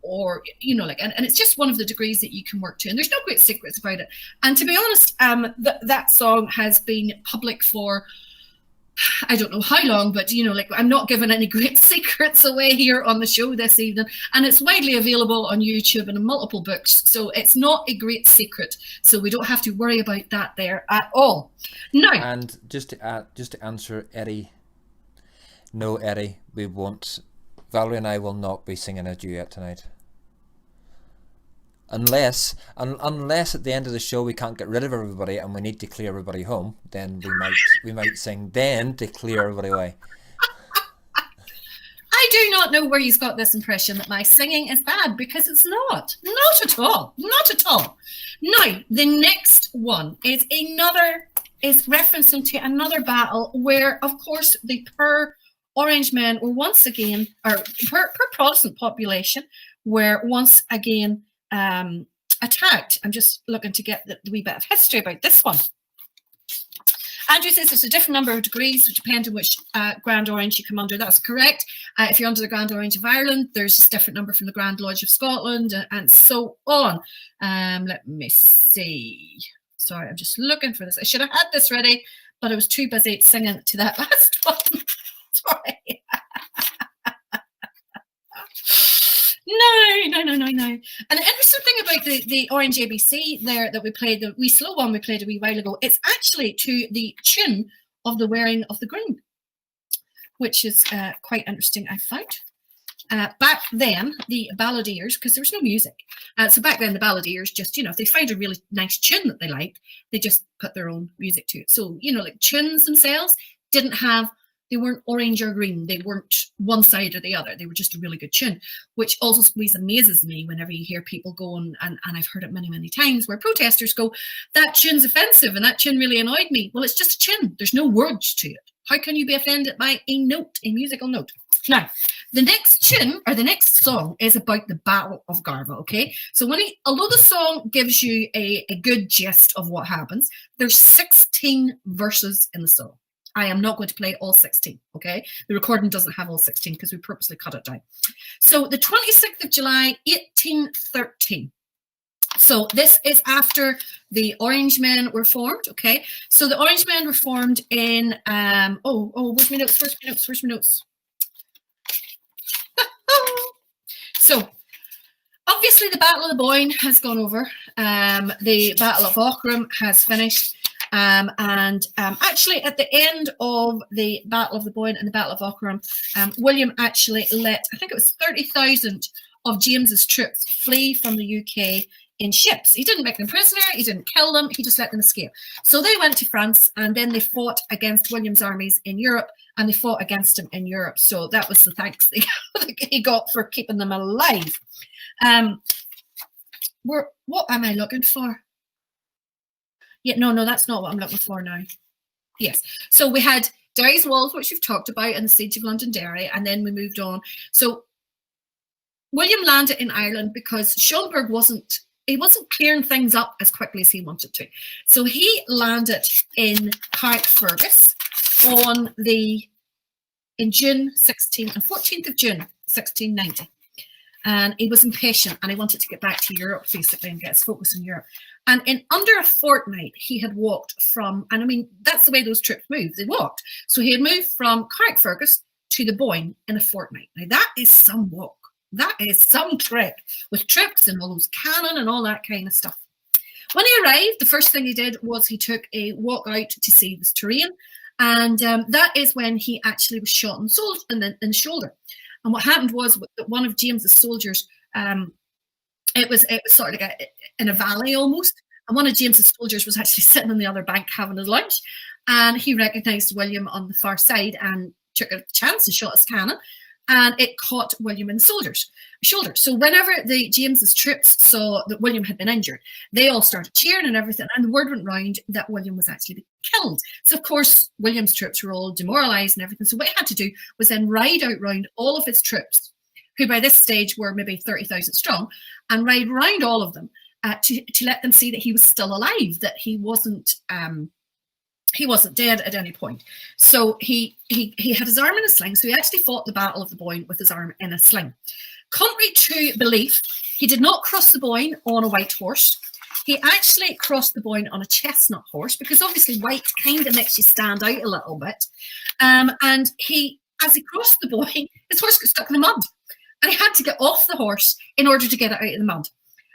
or and it's just one of the degrees that you can work to, and there's no great secrets about it. And to be honest, that song has been public for I don't know how long, but I'm not giving any great secrets away here on the show this evening, and it's widely available on YouTube and in multiple books, so it's not a great secret, so we don't have to worry about that there at all. Now, and just to answer Eddie, no, Eddie, we won't. Valerie and I will not be singing a duet tonight. Unless at the end of the show we can't get rid of everybody and we need to clear everybody home, then we might sing then to clear everybody away. I do not know where you've got this impression that my singing is bad, because it's not at all. Now, the next one is referencing to another battle where, of course, the per Orange men were once again, or per Protestant population, were once again attacked. I'm just looking to get the wee bit of history about this one. Andrew says there's a different number of degrees, which depends on which Grand Orange you come under. That's correct. If you're under the Grand Orange of Ireland, there's a different number from the Grand Lodge of Scotland, and so on. Let me see. Sorry, I'm just looking for this. I should have had this ready, but I was too busy singing to that last one. Sorry. No. And the interesting thing about the Orange ABC there that we played, the wee slow one we played a wee while ago, it's actually to the tune of the Wearing of the Green, which is quite interesting, I found. Back then, the balladeers, because there was no music, so back then the balladeers just, if they found a really nice tune that they liked, they just put their own music to it. So, like tunes themselves they weren't orange or green. They weren't one side or the other. They were just a really good tune, which also always amazes me whenever you hear people going, and I've heard it many, many times, where protesters go, that tune's offensive and that tune really annoyed me. Well, it's just a tune. There's no words to it. How can you be offended by a note, a musical note? Now, the next tune or the next song is about the Battle of Garva. Okay, so although the song gives you a good gist of what happens, there's 16 verses in the song. I am not going to play all 16. Okay, the recording doesn't have all 16 because we purposely cut it down. So the 26th of July, 1813. So this is after the Orange Men were formed. Okay, so the Orange Men were formed in where's my notes? Where's my notes? So obviously the Battle of the Boyne has gone over. The Battle of Aughrim has finished. Actually at the end of the Battle of the Boyne and the Battle of Aughrim, William actually let, I think it was 30,000 of James's troops flee from the UK in ships. He didn't make them prisoner, he didn't kill them, he just let them escape. So they went to France and then they fought against William's armies in Europe, and they fought against him in Europe. So that was the thanks he got for keeping them alive. What am I looking for? Yeah, no, that's not what I'm looking for now. Yes, so we had Derry's Walls, which we've talked about, and the Siege of Londonderry, and then we moved on. So William landed in Ireland because Schomberg wasn't clearing things up as quickly as he wanted to. So he landed in Carrickfergus in June 14th of June 1690. And he was impatient and he wanted to get back to Europe basically and get his focus in Europe. And in under a fortnight, he had walked from, and I mean, that's the way those troops moved, they walked. So he had moved from Carrickfergus to the Boyne in a fortnight. Now that is some walk. That is some trick with troops and all those cannon and all that kind of stuff. When he arrived, the first thing he did was he took a walk out to see this terrain. And that is when he actually was shot in the shoulder. And what happened was that one of James's soldiers, it was sort of like in a valley almost. And one of James's soldiers was actually sitting on the other bank having his lunch. And he recognised William on the far side and took a chance and shot his cannon. And it caught William in the shoulder. So whenever James's troops saw that William had been injured, they all started cheering and everything. And the word went round that William was actually killed. So of course, William's troops were all demoralised and everything. So what he had to do was then ride out round all of his troops, who by this stage were maybe 30,000 strong, and ride round all of them to let them see that he was still alive, that he wasn't dead at any point. So he had his arm in a sling. So he actually fought the Battle of the Boyne with his arm in a sling. Contrary to belief, he did not cross the Boyne on a white horse. He actually crossed the Boyne on a chestnut horse, because obviously white kind of makes you stand out a little bit. And as he crossed the Boyne, his horse got stuck in the mud. And he had to get off the horse in order to get it out of the mud.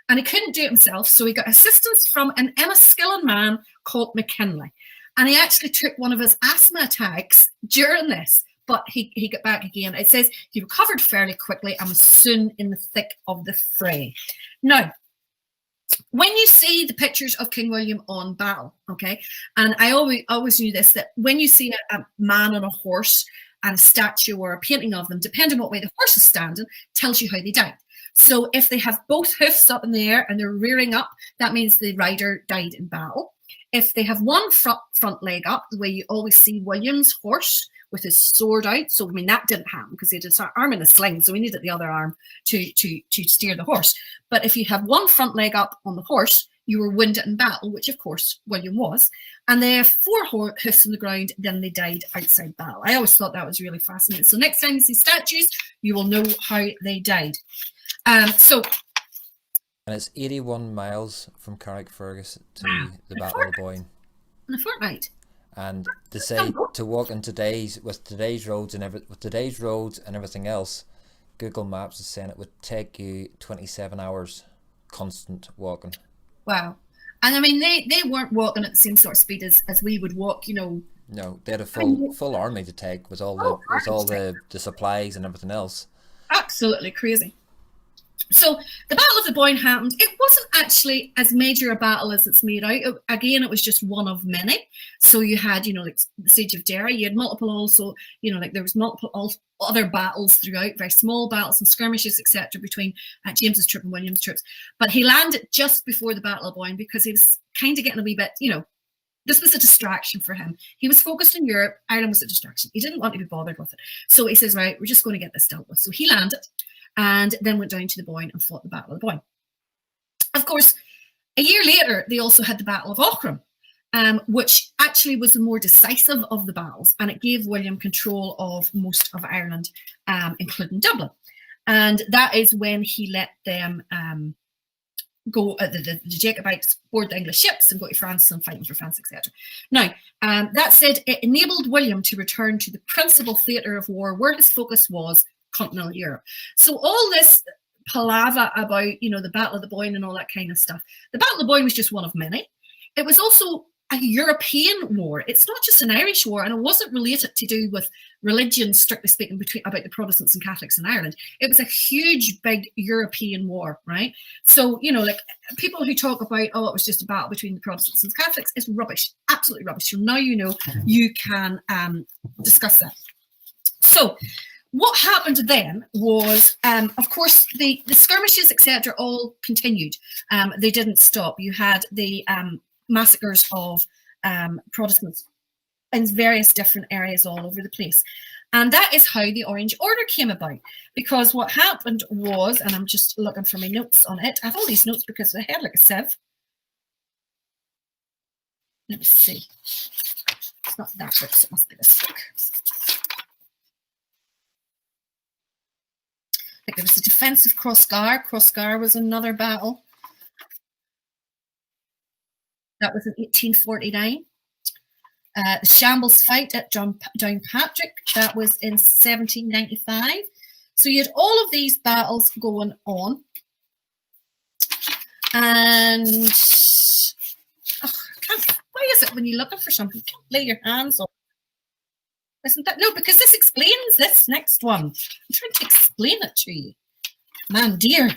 And he couldn't do it himself, so he got assistance from an Enniskillen man called McKinley. And he actually took one of his asthma attacks during this, but he got back again. It says he recovered fairly quickly and was soon in the thick of the fray. Now, when you see the pictures of King William on battle, okay, and I always knew this, that when you see a man on a horse and a statue or a painting of them, depending on what way the horse is standing, tells you how they died. So if they have both hoofs up in the air and they're rearing up, that means the rider died in battle. If they have one front leg up, the way you always see William's horse with his sword out, so I mean that didn't happen because he had his arm in a sling, so he needed the other arm to steer the horse. But if you have one front leg up on the horse, you were wounded in battle, which of course William was, and they have four hoofs on the ground, then they died outside battle. I always thought that was really fascinating. So next time you see statues, you will know how they died. And it's 81 miles from Carrickfergus to the Battle of the Boyne. In a fortnight. And to say to walk in today's roads and everything else, Google Maps is saying it would take you 27 hours constant walking. Wow. And I mean they weren't walking at the same sort of speed as we would walk, you know. No, they had a full army to take with all the supplies and everything else. Absolutely crazy. So the Battle of the Boyne happened. It wasn't actually as major a battle as it's made out. Again, it was just one of many. So you had, you know, like the Siege of Derry. You had multiple also, you know, like there was multiple other battles throughout, very small battles and skirmishes, etc., between James's troop and William's troops. But he landed just before the Battle of Boyne because he was kind of getting a wee bit, you know, This was a distraction for him. He was focused in Europe. Ireland was a distraction. He didn't want to be bothered with it. So he says, right, we're just going to get this dealt with. So he landed and then went down to the Boyne and fought the Battle of the Boyne. Of course, a year later, they also had the Battle of Aughrim, which actually was the more decisive of the battles, and it gave William control of most of Ireland, including Dublin. And that is when he let them go, the Jacobites board the English ships and go to France and fighting for France, etc. Now, that said, it enabled William to return to the principal theatre of war where his focus was continental Europe. So all this palaver about, you know, the Battle of the Boyne and all that kind of stuff, the Battle of the Boyne was just one of many. It was also a European war. It's not just an Irish war, and it wasn't related to do with religion, strictly speaking, about the Protestants and Catholics in Ireland. It was a huge, big European war, right? So, you know, like people who talk about, oh, it was just a battle between the Protestants and Catholics, is rubbish, absolutely rubbish. So now you know you can discuss that. So what happened then was, of course, the skirmishes, etc., all continued. They didn't stop. You had the massacres of Protestants in various different areas all over the place. And that is how the Orange Order came about. Because what happened was, and I'm just looking for my notes on it. I have all these notes because I had like a sieve. Let me see. It's not that book, so it must be this book. I think there was the defence of Crossgar. Crossgar was another battle. That was in 1849. The Shambles fight at Downpatrick, that was in 1795. So you had all of these battles going on. And why is it when you're looking for something, you can't lay your hands on? Isn't that? No, because this explains this next one. I'm trying to explain it to you. Man, dear.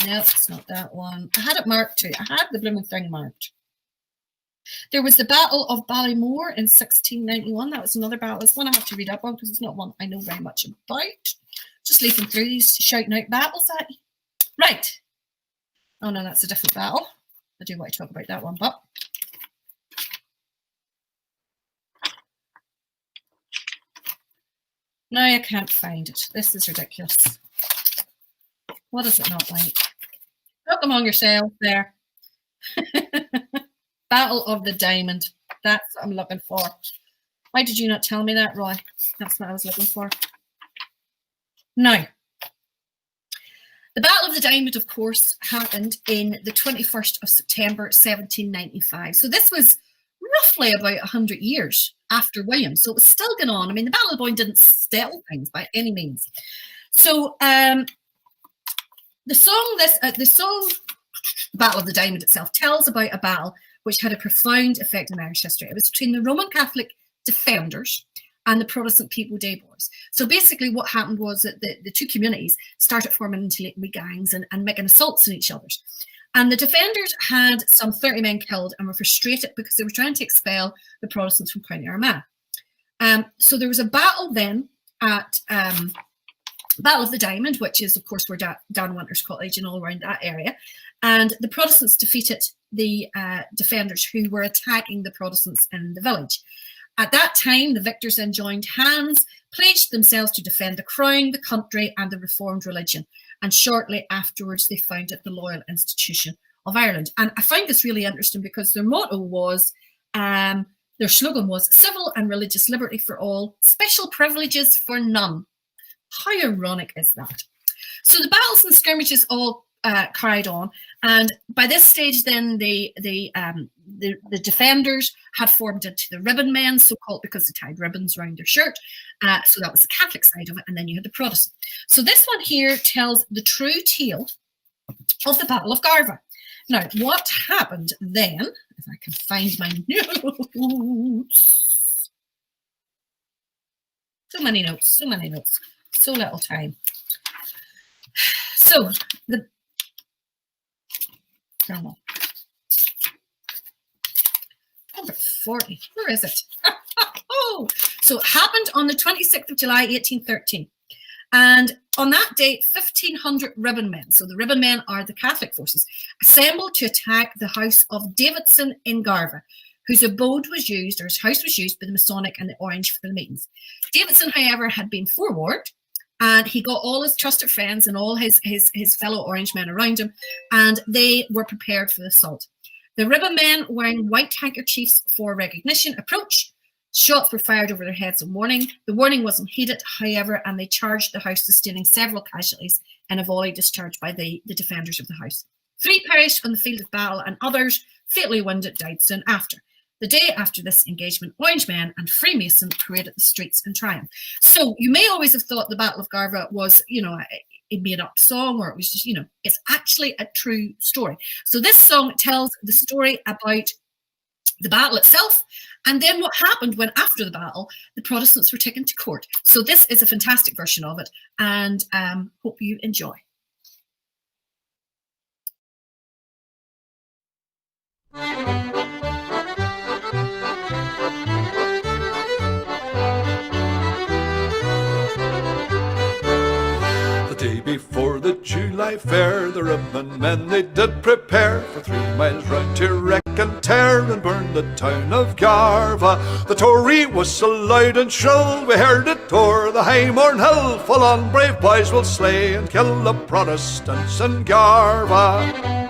No, it's not that one. I had it marked too. I had the blooming thing marked. There was the Battle of Ballymore in 1691. That was another battle. It's one I have to read up on because it's not one I know very much about. Just leafing through these, shouting out battles at you. Right. Oh no, that's a different battle. I do want to talk about that one, but now I can't find it. This is ridiculous. What is it not like? Look among yourselves there. Battle of the Diamond. That's what I'm looking for. Why did you not tell me that, Roy? That's what I was looking for. Now, the Battle of the Diamond, of course, happened in the 21st of September, 1795. So this was roughly about 100 years after William. So it was still going on. I mean, the Battle of the Boyne didn't settle things by any means. So the song Battle of the Diamond itself tells about a battle which had a profound effect in Irish history. It was between the Roman Catholic defenders and the Protestant People Day Boys. So basically what happened was that the two communities started forming into wee gangs and making assaults on each other's. And the defenders had some 30 men killed and were frustrated because they were trying to expel the Protestants from County Armagh. So there was a battle then at Battle of the Diamond, which is, of course, where Dan Winter's cottage and all around that area. And the Protestants defeated the defenders who were attacking the Protestants in the village. At that time, the victors then joined hands, pledged themselves to defend the crown, the country, and the reformed religion. And shortly afterwards, they founded the Loyal Institution of Ireland. And I find this really interesting because their motto was, their slogan was, civil and religious liberty for all, special privileges for none. How ironic is that? So the battles and skirmishes all carried on, and by this stage, then the defenders had formed into the ribbon men, so called because they tied ribbons around their shirt. So that was the Catholic side of it, and then you had the Protestant. So this one here tells the true tale of the Battle of Garva. Now, what happened then? If I can find my notes. So many notes, so many notes. So little time. So the number 40. Where is it? Oh, so it happened on the 26th of July, 1813. And on that day, 1,500 ribbon men, so the ribbon men are the Catholic forces, assembled to attack the house of Davidson in Garva, whose abode was used, or his house was used by the Masonic and the Orange for the meetings. Davidson, however, had been forewarned, and he got all his trusted friends and all his fellow Orange men around him, and they were prepared for the assault. The ribbon men, wearing white handkerchiefs for recognition, approached. Shots were fired over their heads in warning. The warning wasn't heeded, however, and they charged the house, sustaining several casualties in a volley discharged by the defenders of the house. 3 perished on the field of battle, and others, fatally wounded, died soon after. The day after this engagement, Orange men and Freemason paraded the streets in triumph. So you may always have thought the Battle of Garva was, a made-up song, or it was just, it's actually a true story. So this song tells the story about the battle itself, and then what happened when, after the battle, the Protestants were taken to court. So this is a fantastic version of it, and hope you enjoy. Day before the July fair, the ribbon men they did prepare for 3 miles round to wreck and tear and burn the town of Garva. The Tory whistle loud and shrill, we heard it o'er the Highmorn hill. Full on brave boys will slay and kill the Protestants in Garva.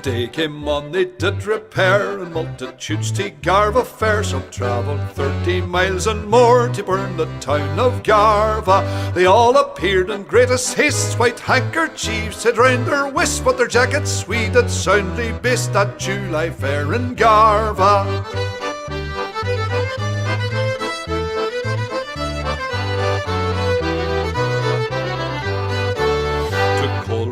Day came on, they did repair, and multitudes to Garva fair. Some travelled 30 miles and more to burn the town of Garva. They all appeared in greatest haste, white handkerchiefs had round their waists, but their jackets we did soundly baste that July fair in Garva.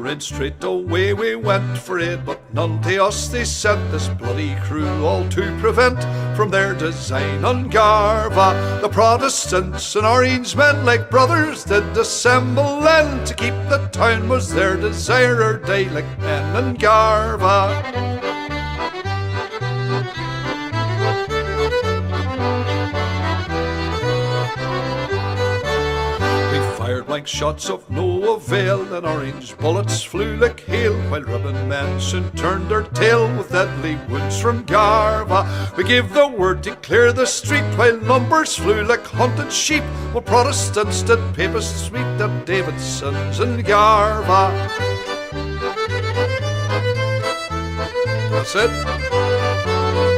And straight away we went for aid, but none to us they sent, this bloody crew all to prevent from their design on Garva. The Protestants and Orange men like brothers did assemble then, to keep the town was their desire, or die like men in Garva. Blank shots of no avail, and orange bullets flew like hail, while ribbon men soon turned their tail with deadly wounds from Garva. We gave the word to clear the street, while numbers flew like hunted sheep, while Protestants did papists meet at Davidson's in Garva. That's it.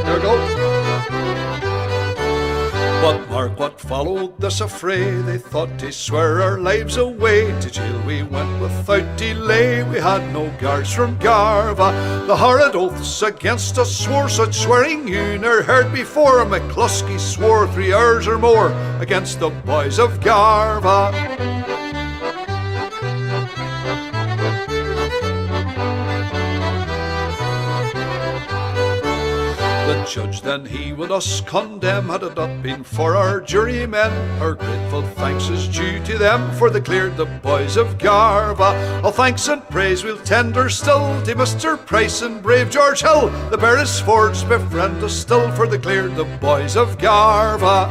There we go. But mark what followed this affray, they thought to swear our lives away. To jail we went without delay, we had no guards from Garva. The horrid oaths against us swore, such swearing you ne'er heard before. McCluskey swore 3 hours or more against the boys of Garva. The judge then he would us condemn, had it not been for our jurymen. Our grateful thanks is due to them, for they cleared the boys of Garva. All thanks and praise we'll tender still to Mr. Price and brave George Hill. The Beresfords befriend us still, for they cleared the boys of Garva.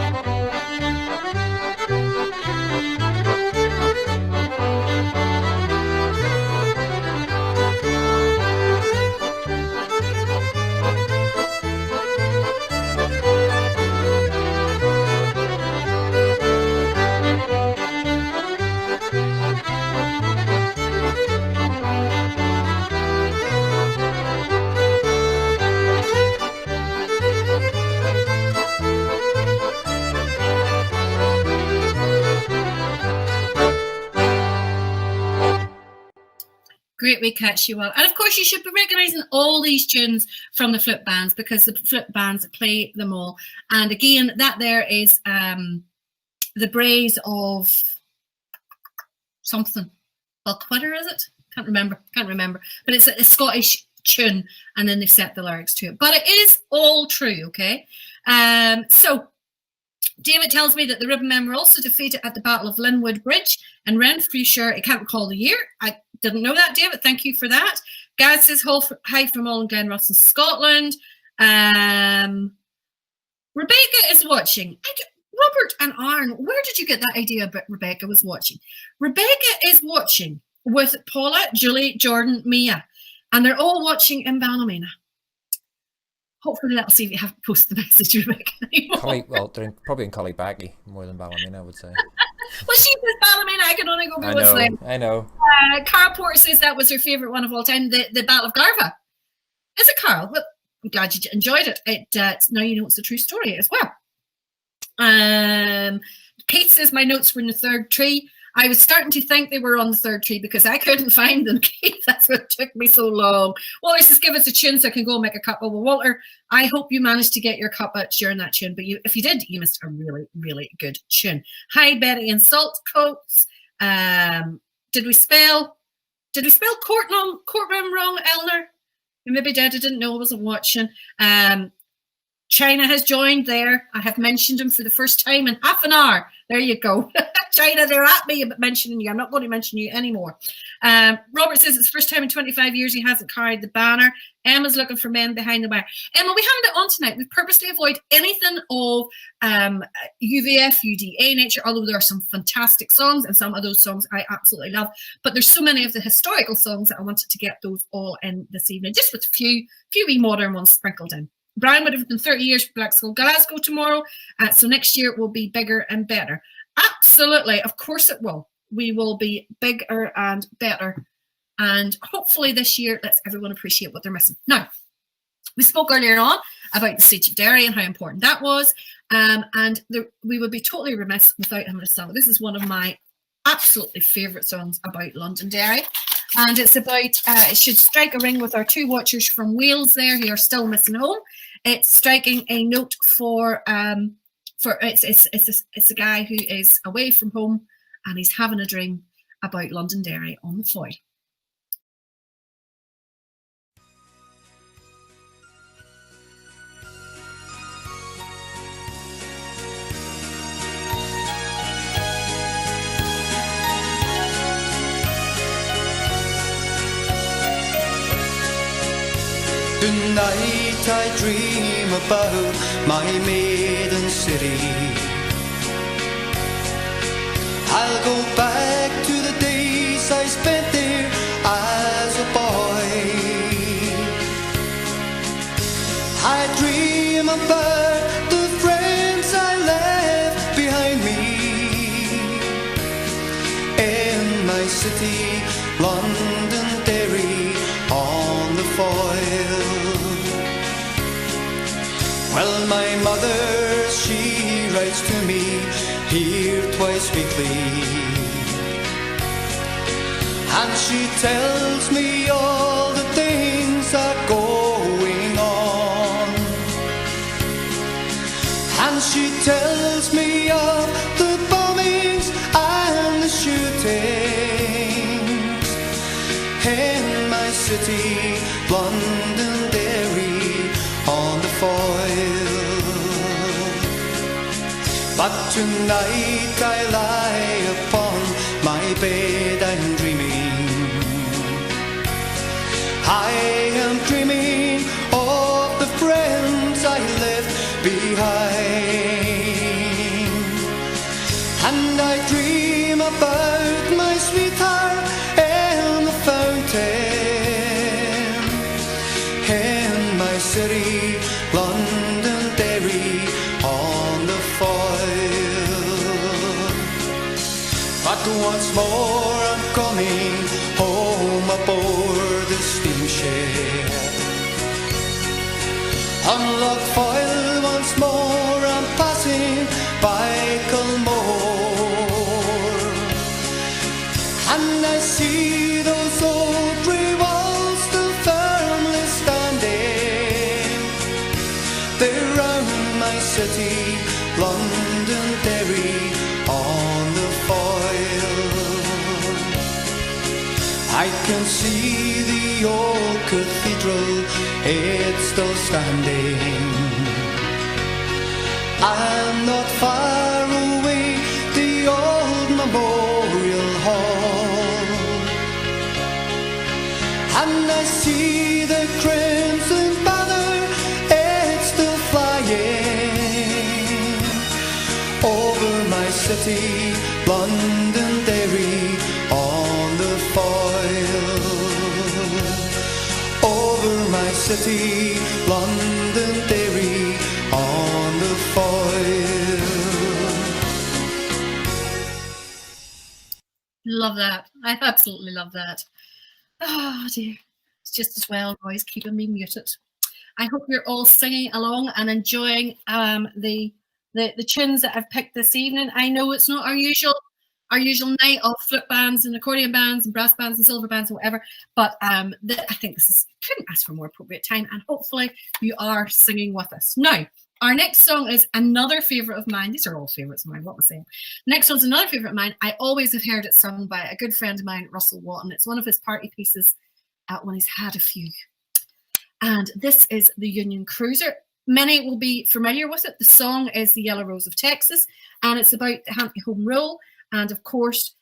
Great wee catch, you will. And of course, you should be recognising all these tunes from the flute bands, because the flute bands play them all. And again, that there is the Braes of something. Balquidder, is it? Can't remember. But it's a Scottish tune, and then they've set the lyrics to it. But it is all true, okay? So David tells me that the ribbon men were also defeated at the Battle of Linwood Bridge in Renfrewshire. I can't recall the year. I didn't know that, David. Thank you for that. Gaz says, hi from all in Glenross in Scotland. Rebecca is watching. Robert and Aaron, where did you get that idea about Rebecca was watching? Rebecca is watching with Paula, Julie, Jordan, Mia, and they're all watching in Ballymena. Hopefully that'll see if you haven't posted the message, Rebecca, anymore. Well, they're probably in Collybaggy more than Ballymena, I would say. Well, she says Ballymena, I can only go by what's there. I know. Carl Porter says that was her favourite one of all time, the Battle of Garva. Is it, Carl? Well, I'm glad you enjoyed it. Now you know it's a true story as well. Kate says my notes were in the third tree. I was starting to think they were on the third tree because I couldn't find them, Kate. That's what took me so long. Walter says, give us a tune so I can go make a cuppa. Well, Walter, I hope you managed to get your cuppa during that tune. But if you did, you missed a really, really good tune. Hi, Betty and Salt Coats. Did we spell courtroom wrong, Eleanor? You maybe did. I didn't know. I wasn't watching. China has joined there. I have mentioned him for the first time in half an hour. There you go. China, they're at me about mentioning you. I'm not going to mention you anymore. Robert says it's the first time in 25 years he hasn't carried the banner. Emma's looking for men behind the bar. Emma, we haven't it on tonight. We've purposely avoided anything of UVF, UDA nature, although there are some fantastic songs, and some of those songs I absolutely love. But there's so many of the historical songs that I wanted to get those all in this evening, just with a few wee modern ones sprinkled in. Brian would have been 30 years for Black Skull Glasgow tomorrow, so next year it will be bigger and better. Absolutely, of course it will. We will be bigger and better, and hopefully this year lets everyone appreciate what they're missing. Now, we spoke earlier on about the Siege of Derry and how important that was, we would be totally remiss without having a song. This is one of my absolutely favourite songs about Londonderry. And it's about, it should strike a ring with our two watchers from Wales there who are still missing home. It's striking a note for it's a guy who is away from home and he's having a dream about Londonderry on the Foyle. Tonight I dream about my maiden city. I'll go back to the days I spent there as a boy. I dream about the friends I left behind me in my city, Londonderry on the Foyle. Well, my mother, she writes to me here twice weekly, and she tells me all the things are going on, and she tells me of the bombings and the shootings in my city, Londonderry on the Foyle. But tonight I lie upon my bed and dreaming. I am dreaming of the friends I left behind, and I dream about my sweetheart and the fountain in my city, Londonderry on the Foyle. But once more I'm coming home aboard the steamship. On Loch Foyle once more I'm passing by Culmore, and I see those old grey walls still firmly standing there round my city, Londonderry on the Foyle. I can see the old cathedral, it's still standing. I'm not far away, the old memorial hall, and I see the crimson banner city, Londonderry, on the foil. Over my city, Londonderry, on the foil. Love that. I absolutely love that. Oh dear. It's just as well, boys, keeping me muted. I hope you're all singing along and enjoying the tunes that I've picked this evening. I know it's not our usual night of flute bands and accordion bands and brass bands and silver bands and whatever, but I think this is, couldn't ask for more appropriate time, and hopefully you are singing with us. Now, our next song is another favourite of mine. These are all favourites of mine, what was I saying? Next one's another favourite of mine. I always have heard it sung by a good friend of mine, Russell Watton. It's one of his party pieces when he's had a few. And this is the Union Cruiser. Many will be familiar with it. The song is The Yellow Rose of Texas, and it's about the Hampton Home Rule, and of course,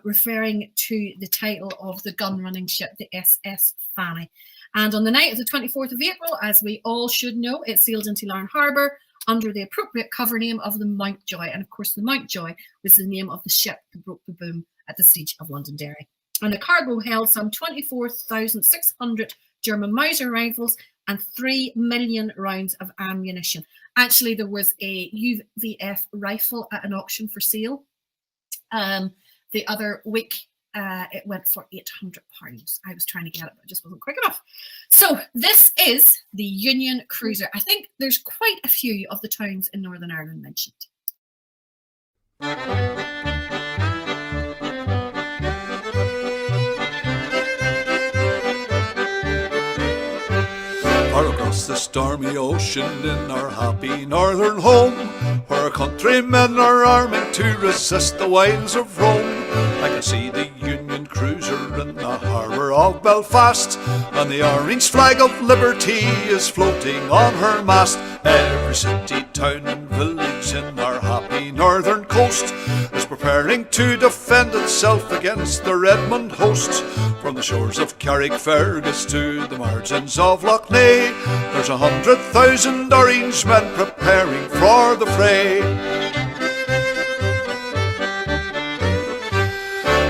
referring to the title of the gun-running ship, the SS Fanny. And on the night of the 24th of April, as we all should know, it sailed into Larne Harbour under the appropriate cover name of the Mountjoy. And of course, the Mountjoy was the name of the ship that broke the boom at the siege of Londonderry. And the cargo held some 24,600 German Mauser rifles and 3 million rounds of ammunition. Actually, there was a UVF rifle at an auction for sale the other week. It went for £800. I was trying to get it, but it just wasn't quick enough. So this is the Union Cruiser. I think there's quite a few of the towns in Northern Ireland mentioned. Far across the stormy ocean in our happy northern home, where our countrymen are arming to resist the wiles of Rome, I can see the Union Cruiser in the harbour of Belfast, and the orange flag of liberty is floating on her mast. Every city, town and village in our happy northern coast is preparing to defend itself against the Redmond host. From the shores of Carrickfergus to the margins of Lough Neagh, there's 100,000 orange men preparing for the fray.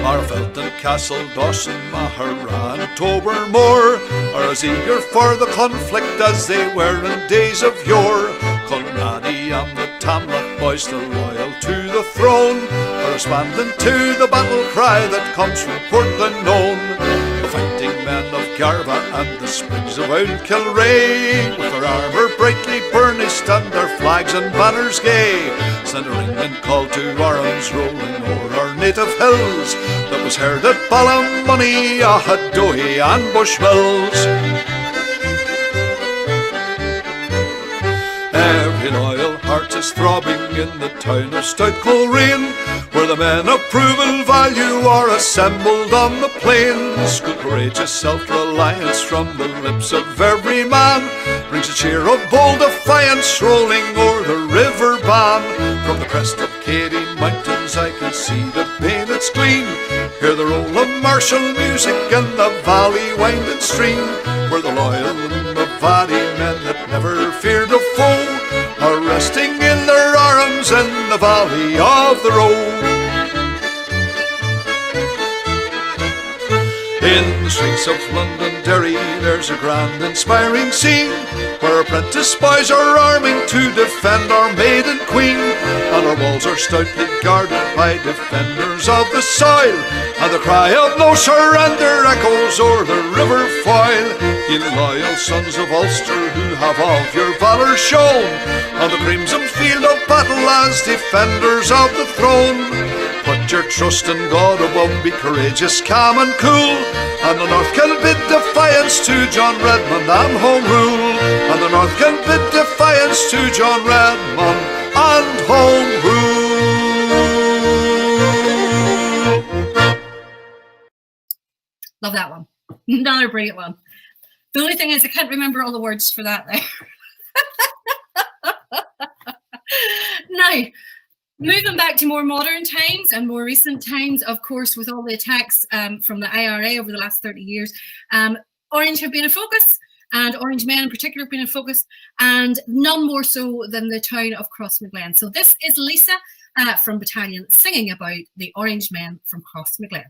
Marfelt and Castle Dawson, Mahara and Tobermore are as eager for the conflict as they were in days of yore. Colonnadi and the Tamlach boys, still loyal to the throne, are responding to the battle cry that comes from Portland known. The fighting men of Garva and the Sprigs of Old Kilray, with their armour brightly burnished and their flags and banners gay, send a ringing call to arms rolling o'er our native hills that was heard at Ballymoney, Ahadohi and Bushmills. Every loyal heart is throbbing in the town of Stout Coleraine, where the men of proven value are assembled on the plains. Good courageous self-reliance from the lips of every man brings a cheer of bold defiance rolling o'er the river Bann. From the crest of Cady Mountains I can see the bayonets gleam, hear the roll of martial music in the valley winding stream, where the loyal Mavati men that never feared a foe are resting in their arms in the valley of the Roe. In the streets of Londonderry there's a grand inspiring scene, where apprentice boys are arming to defend our maiden queen, and our walls are stoutly guarded by defenders of the soil, and the cry of no surrender echoes o'er the river Foyle. Ye loyal sons of Ulster, who have of your valour shown on the crimson field of battle as defenders of the throne, put your trust in God above, be courageous, calm and cool, and the North can bid defiance to John Redmond and Home Rule, and the North can bid defiance to John Redmond and Home Rule. Love that one. Another brilliant one. The only thing is I can't remember all the words for that there. Now, moving back to more modern times and more recent times, of course, with all the attacks from the IRA over the last 30 years, Orange have been in focus, and Orange men in particular have been in focus, and none more so than the town of Crossmaglen. So this is Lisa, from Battalion singing about the Orange Men from Crossmaglen.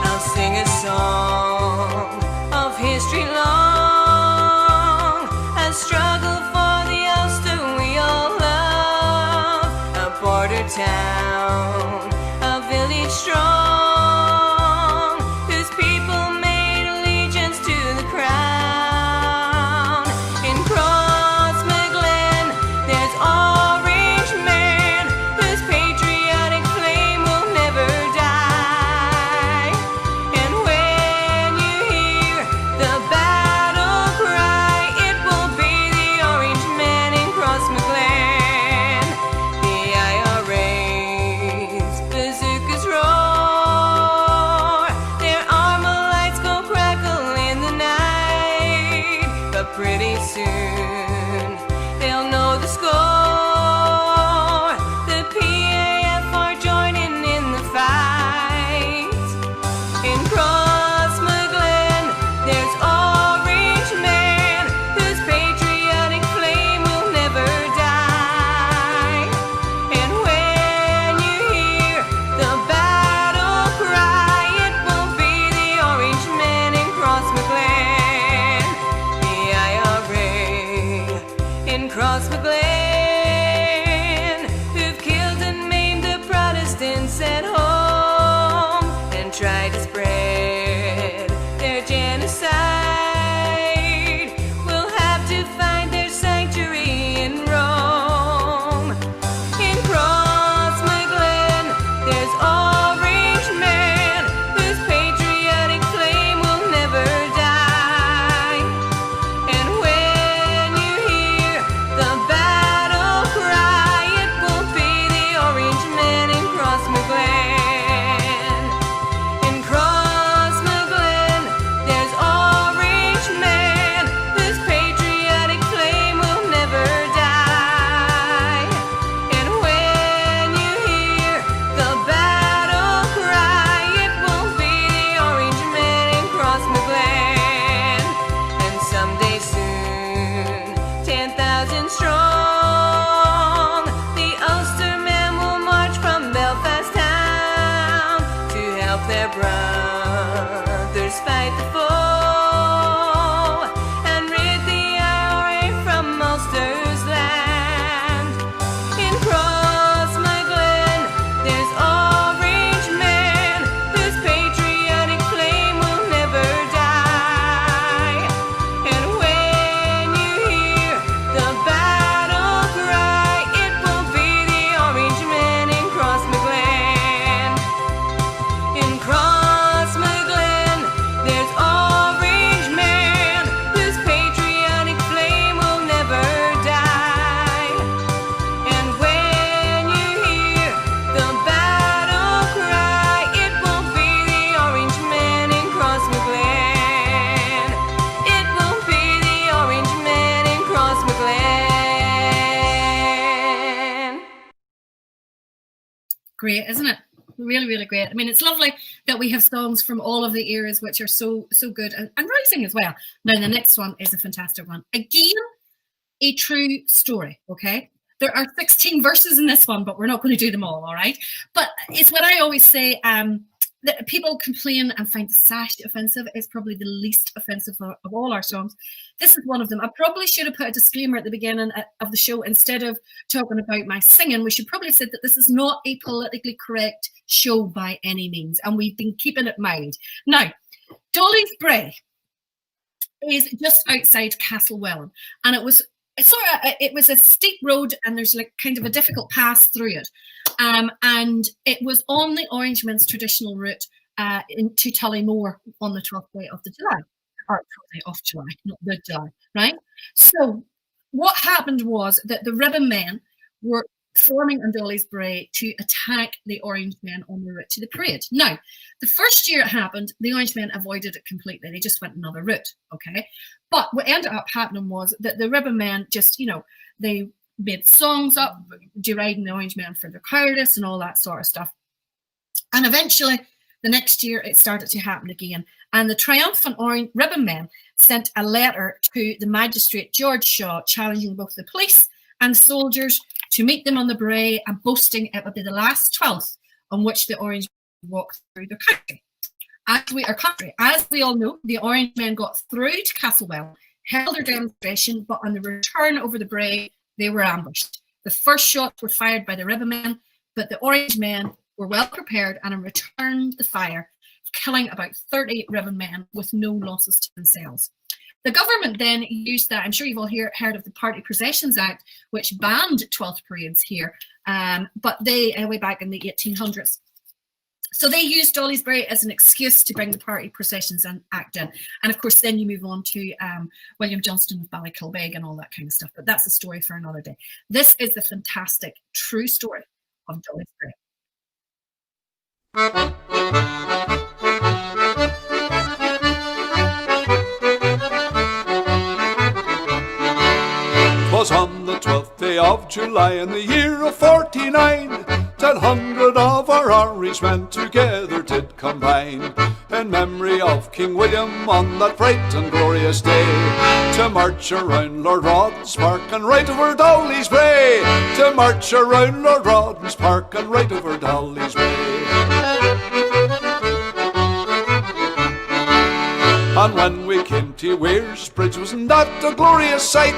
I'll sing a song of history long, a struggle for the Ulster we all love, a border town, a village strong, whose people made allegiance to the crown. In Crossmaglen, there's orange men whose patriotic flame will never die. And when you hear the battle cry, it will be the orange men in Crossmaglen. The IRA's bazookas roar, their armor lights go crackle in the night, but pretty soon they'll know the score. The PAF are joining in the fight. In Crossmaglen, there's orange men whose patriotic flame will never die. And when you hear the battle cry, it will be the orange men in Crossmaglen. The IRA in Crossmaglen, who've killed and maimed the Protestants at home and tried to spread their genocide, will have to find their sanctuary in Rome. In Crossmaglen, there's orange men whose patriotic flame will never die. And when you hear the battle cry, it will be the orange men in Crossmaglen. In Crossmaglen, there's orange men whose patriotic flame will never die. And when you hear the battle cry, it will be the orange men in Crossmaglen. And someday soon, 10,000 strong, the Ulster men will march from Belfast town to help their brothers fight the foe and rid the IRA from Ulster's land. In Crossmaglen, there's orange men whose patriotic flame will never die. And when you hear the battle cry, it will be the orange men in Crossmaglen. In Crossmaglen, there's orange men whose patriotic flame will never die. And when you hear the battle cry, it will be the orange men in Crossmaglen. It will be the orange men in Crossmaglen. Great, isn't it? Really, really great. I mean, it's lovely that we have songs from all of the eras which are so good and rising as well. Now, the next one is a fantastic one. Again, a true story, okay? There are 16 verses in this one, but we're not going to do them all right? But it's what I always say, that people complain and find the sash offensive. It's probably the least offensive of all our songs. This is one of them. I probably should have put a disclaimer at the beginning of the show. Instead of talking about my singing, we should probably have said that this is not a politically correct show by any means, and we've been keeping it mild. Now, Dolly's Bray is just outside Castlewellan, and it was a steep road, and there's like kind of a difficult pass through it, and it was on the Orangemen's traditional route into Tullymore on the 12th day of the July, or 12th day of July, not the July, right? So what happened was that the Ribbon Men were forming on Dolly's Bray to attack the Orange Men on the route to the parade. Now, the first year it happened, the Orange Men avoided it completely. They just went another route, okay? But what ended up happening was that the Ribbon Men just, they made songs up deriding the Orange Men for their cowardice and all that sort of stuff. And eventually, The next year, it started to happen again. And the triumphant Orange Ribbon Men sent a letter to the magistrate, George Shaw, challenging both the police and soldiers to meet them on the Bray and boasting it would be the last 12th on which the Orange walked through the country. As we all know, the Orange Men got through to Castlewell, held their demonstration, but on the return over the Bray, they were ambushed. The first shots were fired by the Ribbon Men, but the Orange Men were well prepared and returned the fire, killing about 30 Ribbon Men with no losses to themselves. The government then used that. I'm sure you've all heard of the Party Processions Act, which banned 12th parades here, but they, way back in the 1800s. So they used Dolly's Bray as an excuse to bring the Party Processions Act in. And of course, then you move on to William Johnston of Ballykilbeg and all that kind of stuff. But that's a story for another day. This is the fantastic, true story of Dolly's Bray. 'Twas on the 12th day of July in the year of 49, 100 of our Irishmen together did combine, in memory of King William on that bright and glorious day, to march around Lord Rawdon's Park and right over Dolly's Bray, to march around Lord Rawdon's Park and right over Dolly's Bray. And when we came to Weir's Bridge, wasn't that a glorious sight,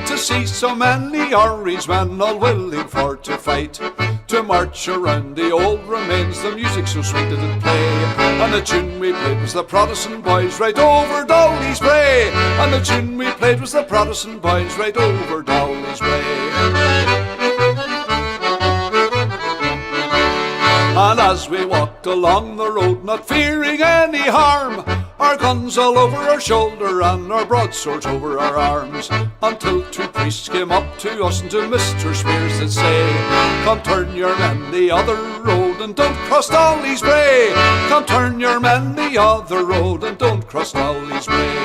to see so many Irishmen all willing for to fight, to march around the old remains, the music so sweet did it play, and the tune we played was the Protestant Boys right over Dolly's Bray, and the tune we played was the Protestant Boys right over Dolly's Bray. And as we walked along the road, not fearing any harm, our guns all over our shoulder and our broadswords over our arms, until two priests came up to us and to Mr. Spears did say, come turn your men the other road and don't cross Dolly's Bray, come turn your men the other road and don't cross Dolly's Bray.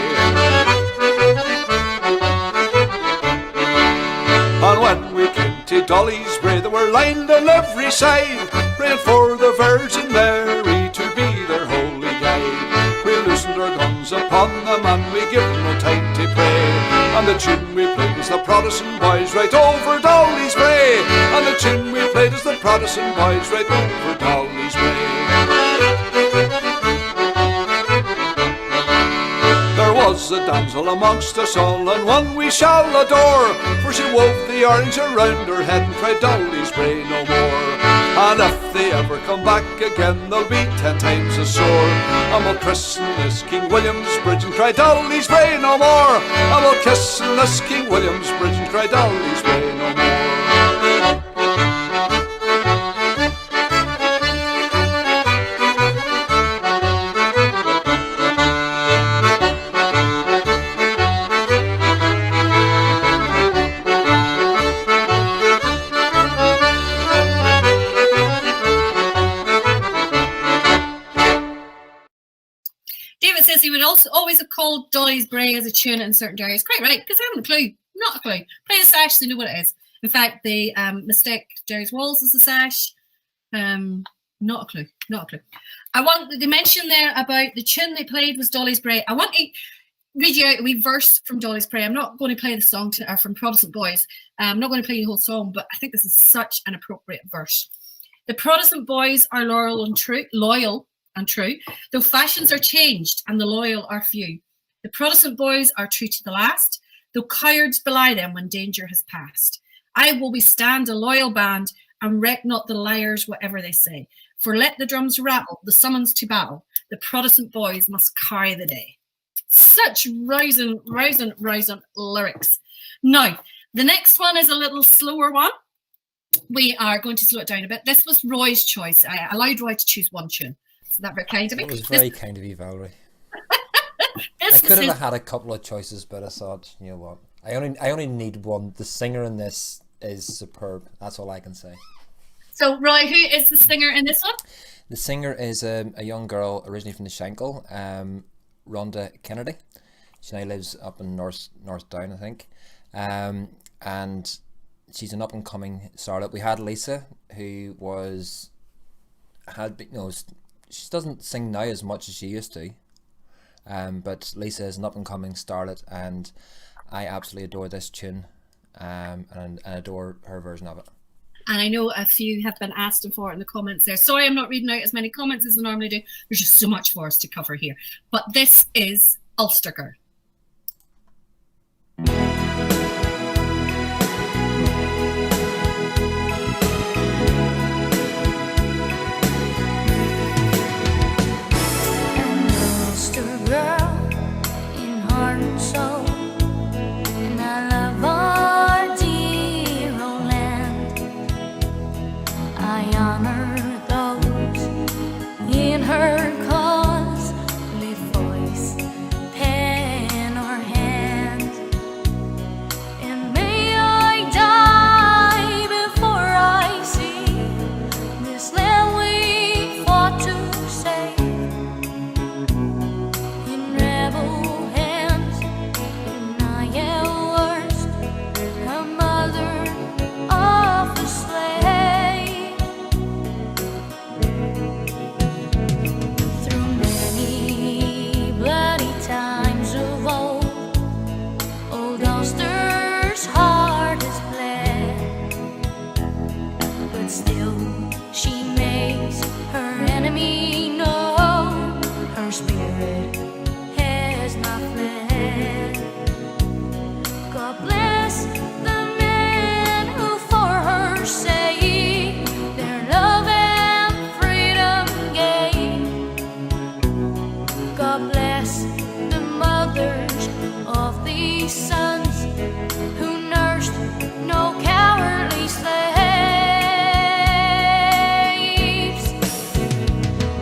And when we came to Dolly's Bray, they were lined on every side, praying for the Virgin Mary to be their holy guide. We loosened our guns upon them and we gave them no time to pray, and the tune we played was the Protestant Boys right over Dolly's Bray, and the tune we played was the Protestant Boys right over Dolly's Bray. There was a damsel amongst us all, and one we shall adore, for she wove the orange around her head and cried Dolly's Bray no more. And if they ever come back again, they'll be 10 times as sore, and we'll christen this King William's Bridge and cry Dolly's Bray no more, and we'll christen this King William's Bridge and cry Dolly's Bray no more. He would also always have called Dolly's Bray as a tune in certain areas. Quite right, because I haven't a clue. Not a clue. Play the sash, they know what it is. In fact, they mistake Jerry's Walls as the sash. Not a clue. Not a clue. They mentioned there about the tune they played was Dolly's Bray. I want to read you out a wee verse from Dolly's Bray. I'm not going to play the song from Protestant Boys. I'm not going to play the whole song, but I think this is such an appropriate verse. The Protestant boys are loyal and true, though fashions are changed and the loyal are few. The Protestant boys are true to the last, though cowards belie them when danger has passed. I will withstand a loyal band and reck not the liars whatever they say. For let the drums rattle, the summons to battle, the Protestant boys must carry the day. Such rousing lyrics. Now, the next one is a little slower one. We are going to slow it down a bit. This was Roy's choice. I allowed Roy to choose one tune. Is that very kind of me? It was very kind of you, Valerie. I could have had a couple of choices, but I thought, you know what? I only need one. The singer in this is superb. That's all I can say. So, Roy, who is the singer in this one? The singer is a young girl originally from the Shankill, Rhonda Kennedy. She now lives up in North Down, I think. And she's an up and coming starlet. We had Lisa, who she doesn't sing now as much as she used to. But Lisa is an up-and-coming starlet, and I absolutely adore this tune, and adore her version of it. And I know a few have been asking for it in the comments there. Sorry, I'm not reading out as many comments as I normally do. There's just so much for us to cover here. But this is Ulster Girl. An Ulster girl in heart and soul, and I love our dear old land. I honor those in her cause, with voice, pen, or hand. And may I die before I see this land we fought to save in rebel hands. And I am worst, a mother of a slave. Through many bloody times of old Ulster's heart has bled, but still she makes her enemy know her spirit has not fled. God bless the men who for her sake their love and freedom gave. God bless the mothers of these sons who nursed no cowardly slaves.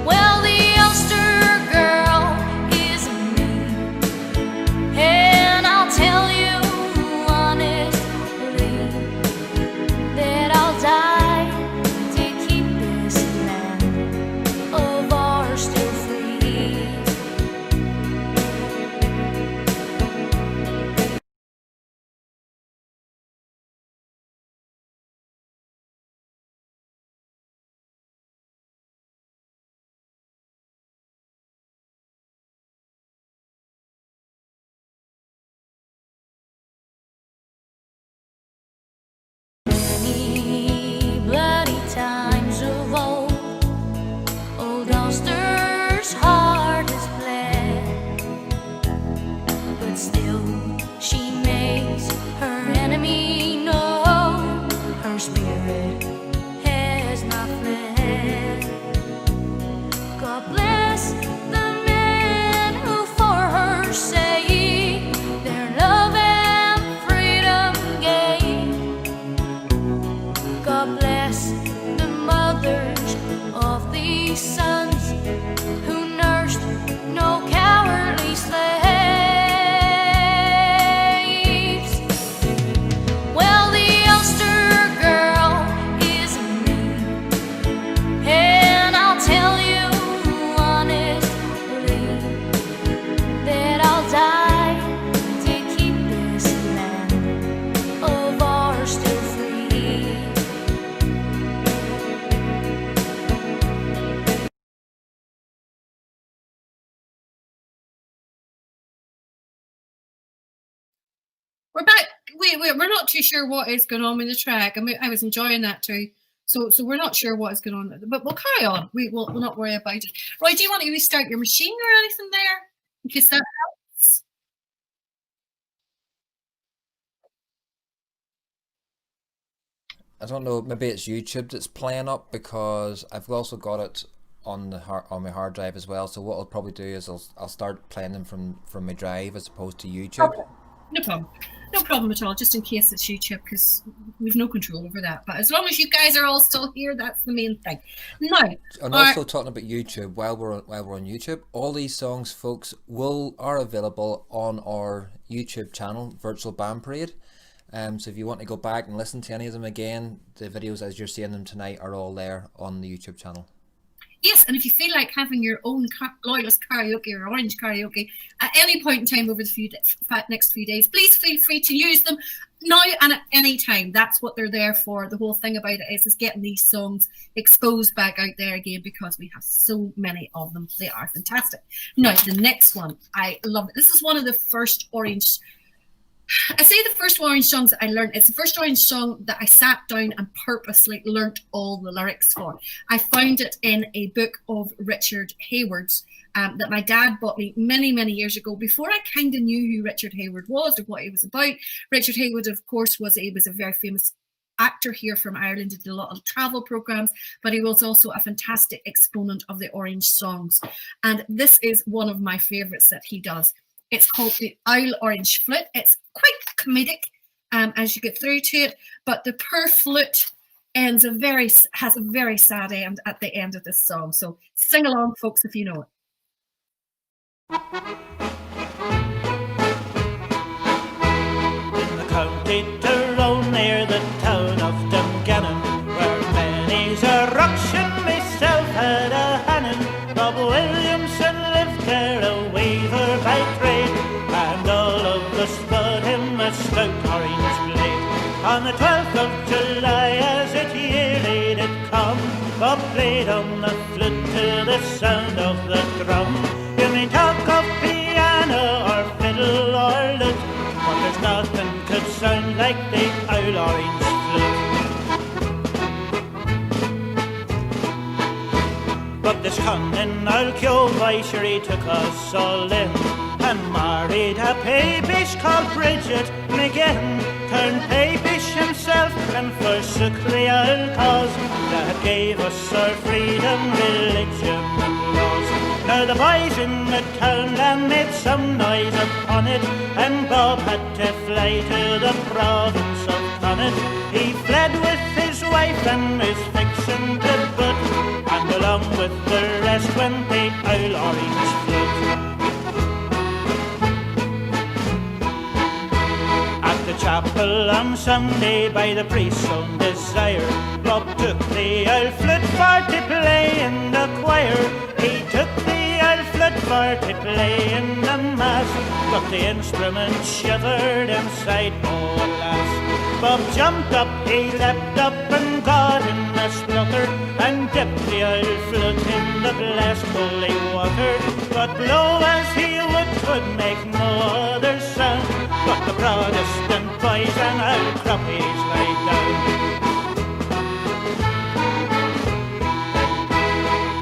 Well, the Ulster girl is me, and I'll tell you honestly that I'll die to keep this land of ours still free. Many bloody times of old Ulster's heart has bled, but still she makes her enemy know her spirit has not fled. God bless the men who for her sake their love and freedom gave. God bless the mothers of these sons who nursed no cowardly slaves. Well, the Ulster girl is me, and I'll tell you honestly that I'll die to keep this land of ours still free. We're back. We're not too sure what is going on with the track. I mean, I was enjoying that too. So we're not sure what is going on, but we'll carry on. We'll not worry about it. Roy, do you want to restart your machine or anything there? In case that helps. I don't know. Maybe it's YouTube that's playing up, because I've also got it on on my hard drive as well. So what I'll probably do is I'll start playing them from my drive as opposed to YouTube. Okay. No problem. No problem at all, just in case it's YouTube, because we've no control over that. But as long as you guys are all still here, that's the main thing. Now, And also talking about YouTube, while we're on YouTube, all these songs, folks, are available on our YouTube channel, Virtual Band Parade. So if you want to go back and listen to any of them again, the videos as you're seeing them tonight are all there on the YouTube channel. Yes, and if you feel like having your own Loyalist karaoke or Orange karaoke, at any point in time over the next few days, please feel free to use them now and at any time. That's what they're there for. The whole thing about it is getting these songs exposed back out there again, because we have so many of them. They are fantastic. Now, the next one, I love it. This is one of the first Orange, I say the first Orange songs that I learned. It's the first Orange song that I sat down and purposely learnt all the lyrics for. I found it in a book of Richard Hayward's that my dad bought me many, many years ago, before I kind of knew who Richard Hayward was or what he was about. Richard Hayward, of course, was a very famous actor here from Ireland, did a lot of travel programs, but he was also a fantastic exponent of the Orange songs. And this is one of my favorites that he does. It's called the Owl Orange Flute. It's quite comedic as you get through to it, but the poor flute has a very sad end at the end of this song. So sing along, folks, if you know it. In the county Tyrone, near the town of Dungannon, where many's a ruction, myself had a hannon. Bob Williamson lived there, a weaver by trade, and all of us thought him a stout orange blade. On the 12th of July, as it yearly did come, Bob played on the flute to the sound of the drum. You may talk of piano or fiddle or lute, but there's nothing could sound like the Owl Orange flute. But this cunning old Kyo sure he took us all in, and married a Papish called Bridget McGinn, turned Papish himself and forsook the old cause that gave us our freedom, religion and laws. Now the boys in the townland made some noise upon it, and Bob had to fly to the province of Connaught. He fled with his wife and his fixin' to boot, and along with the rest went the Owl Orange flute. At the chapel on Sunday by the priest's own desire, Bob took the owl flute for to play in the choir. He took the owl flute for to play in the mass, but the instrument shivered inside, oh alas. Bob jumped up, he leapt up and got in a splutter, and dipped the owl flute in the blessed holy water. But blow as he would make no other sound, but the Protestant boys and owl cruppies lay down.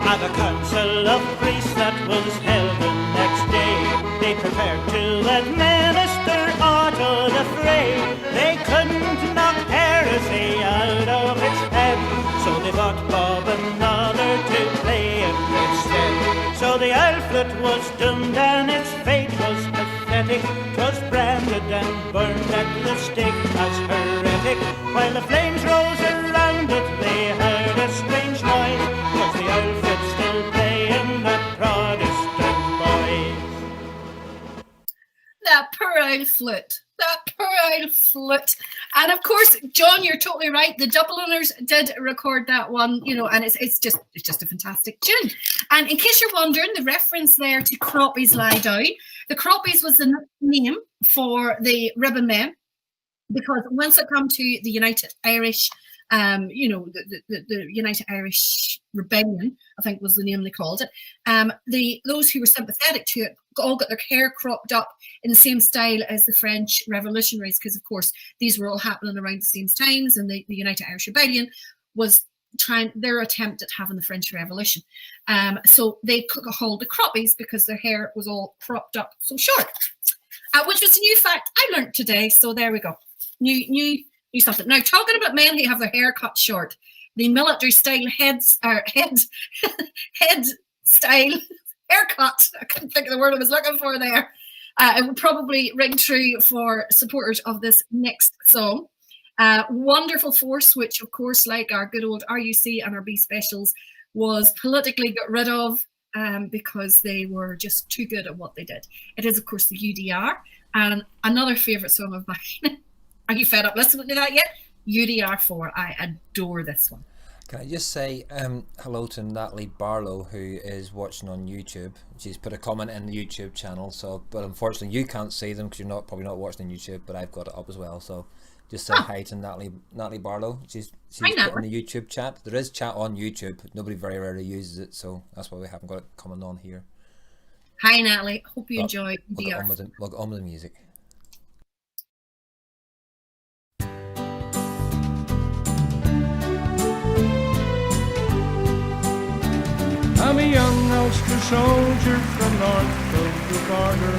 At a council of priests that was held the next day, they prepared to administer auto the fray. They couldn't knock heresy out of its head, so they bought Bob another to play it instead. So the owl flute was doomed and its fate was pathetic. 'Twas branded and burned at the stake as heretic. While the flames rose around it, they heard a strange noise. 'Twas the owl flute still playing the Protestant boys. That poor owl flute. That poor owl flute. And of course, John, you're totally right. The Dubliners did record that one, you know, and it's just a fantastic tune. And in case you're wondering, the reference there to Croppies Lie Down, the Croppies was the name for the ribbon men, because once it come to the United Irish, the United Irish Rebellion, I think was the name they called it. Those who were sympathetic to it all got their hair cropped up in the same style as the French revolutionaries, because of course these were all happening around the same times, and the United Irish Rebellion was trying their attempt at having the French Revolution. So they called the Croppies because their hair was all cropped up so short, which was a new fact I learned today. So there we go, new something. Now, talking about men who have their hair cut short, the military style head style haircut, I couldn't think of the word I was looking for there. It would probably ring true for supporters of this next song. Wonderful Force, which of course, like our good old RUC and our B specials, was politically got rid of because they were just too good at what they did. It is, of course, the UDR, and another favourite song of mine. Are you fed up listening to that yet? UDR4. I adore this one. Can I just say hello to Natalie Barlow, who is watching on YouTube. She's put a comment in the YouTube channel, so but unfortunately you can't see them because you're probably not watching on YouTube, but I've got it up as well. So just say hi to Natalie Barlow. She's put in the YouTube chat. There is chat on YouTube. Nobody very rarely uses it, so that's why we haven't got it coming on here. Hi Natalie, hope you enjoyed We'll get on with the music. I'm a young Ulster soldier from north of the border.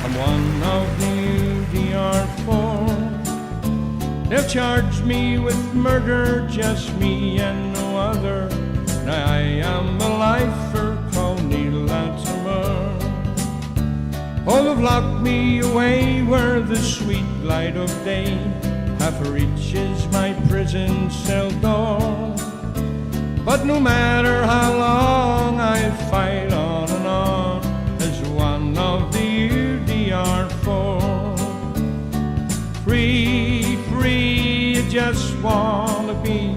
I'm one of the UDR4. They'll charge me with murder, just me and no other. Now I am a lifer called Neil Latimer. All have locked me away where the sweet light of day half reaches my prison cell door. But no matter how long I fight on and on as one of the UDR4. Free, free, I just wanna be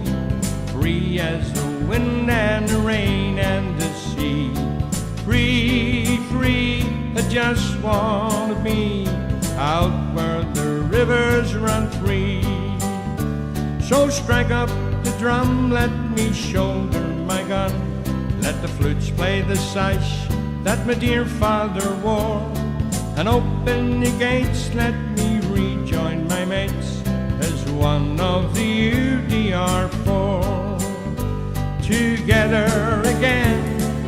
free as the wind and the rain and the sea. Free, free, I just wanna be out where the rivers run free. So strike up the drum, let me shoulder my gun. Let the flutes play the sash that my dear father wore. And open the gates, let me rejoin my mates as one of the UDR4. Together again,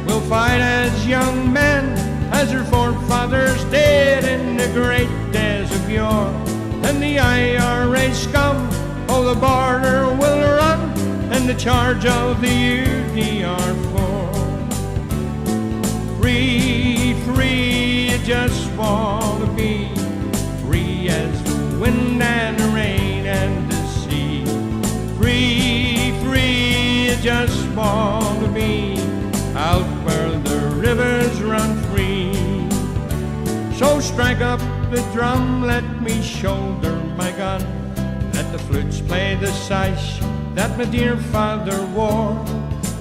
we'll fight as young men, as our forefathers did in the great days of yore. And the IRA scum, oh, the border will run, and the charge of the UDR4. Free, free, I just want to be free as the wind and the rain and the sea. Free, free, I just want to be out where the rivers run free. So strike up the drum, let me shoulder my gun. Let the flutes play the sash that my dear father wore.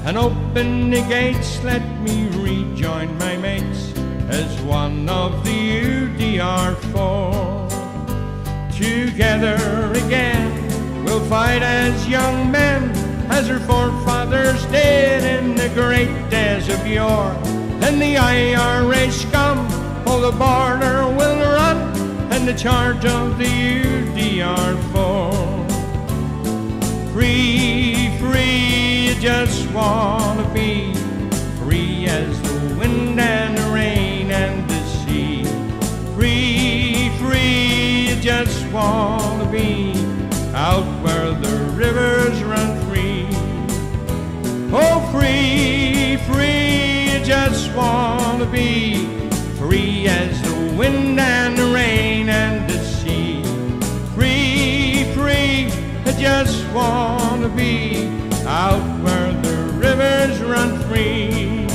And open the gates, let me rejoin my mates as one of the UDR4. Together again, we'll fight as young men, as our forefathers did in the great days of yore. And the IRA scum, oh, the border will run, and the charge of the UDR4. Free, free, I just want to be free as the wind and the rain and the sea. Free, free, I just want to be out where the rivers run free. Oh, free, free, I just want to be free as the wind and the rain and the sea. Free, free, I just want to be out where the rivers run free.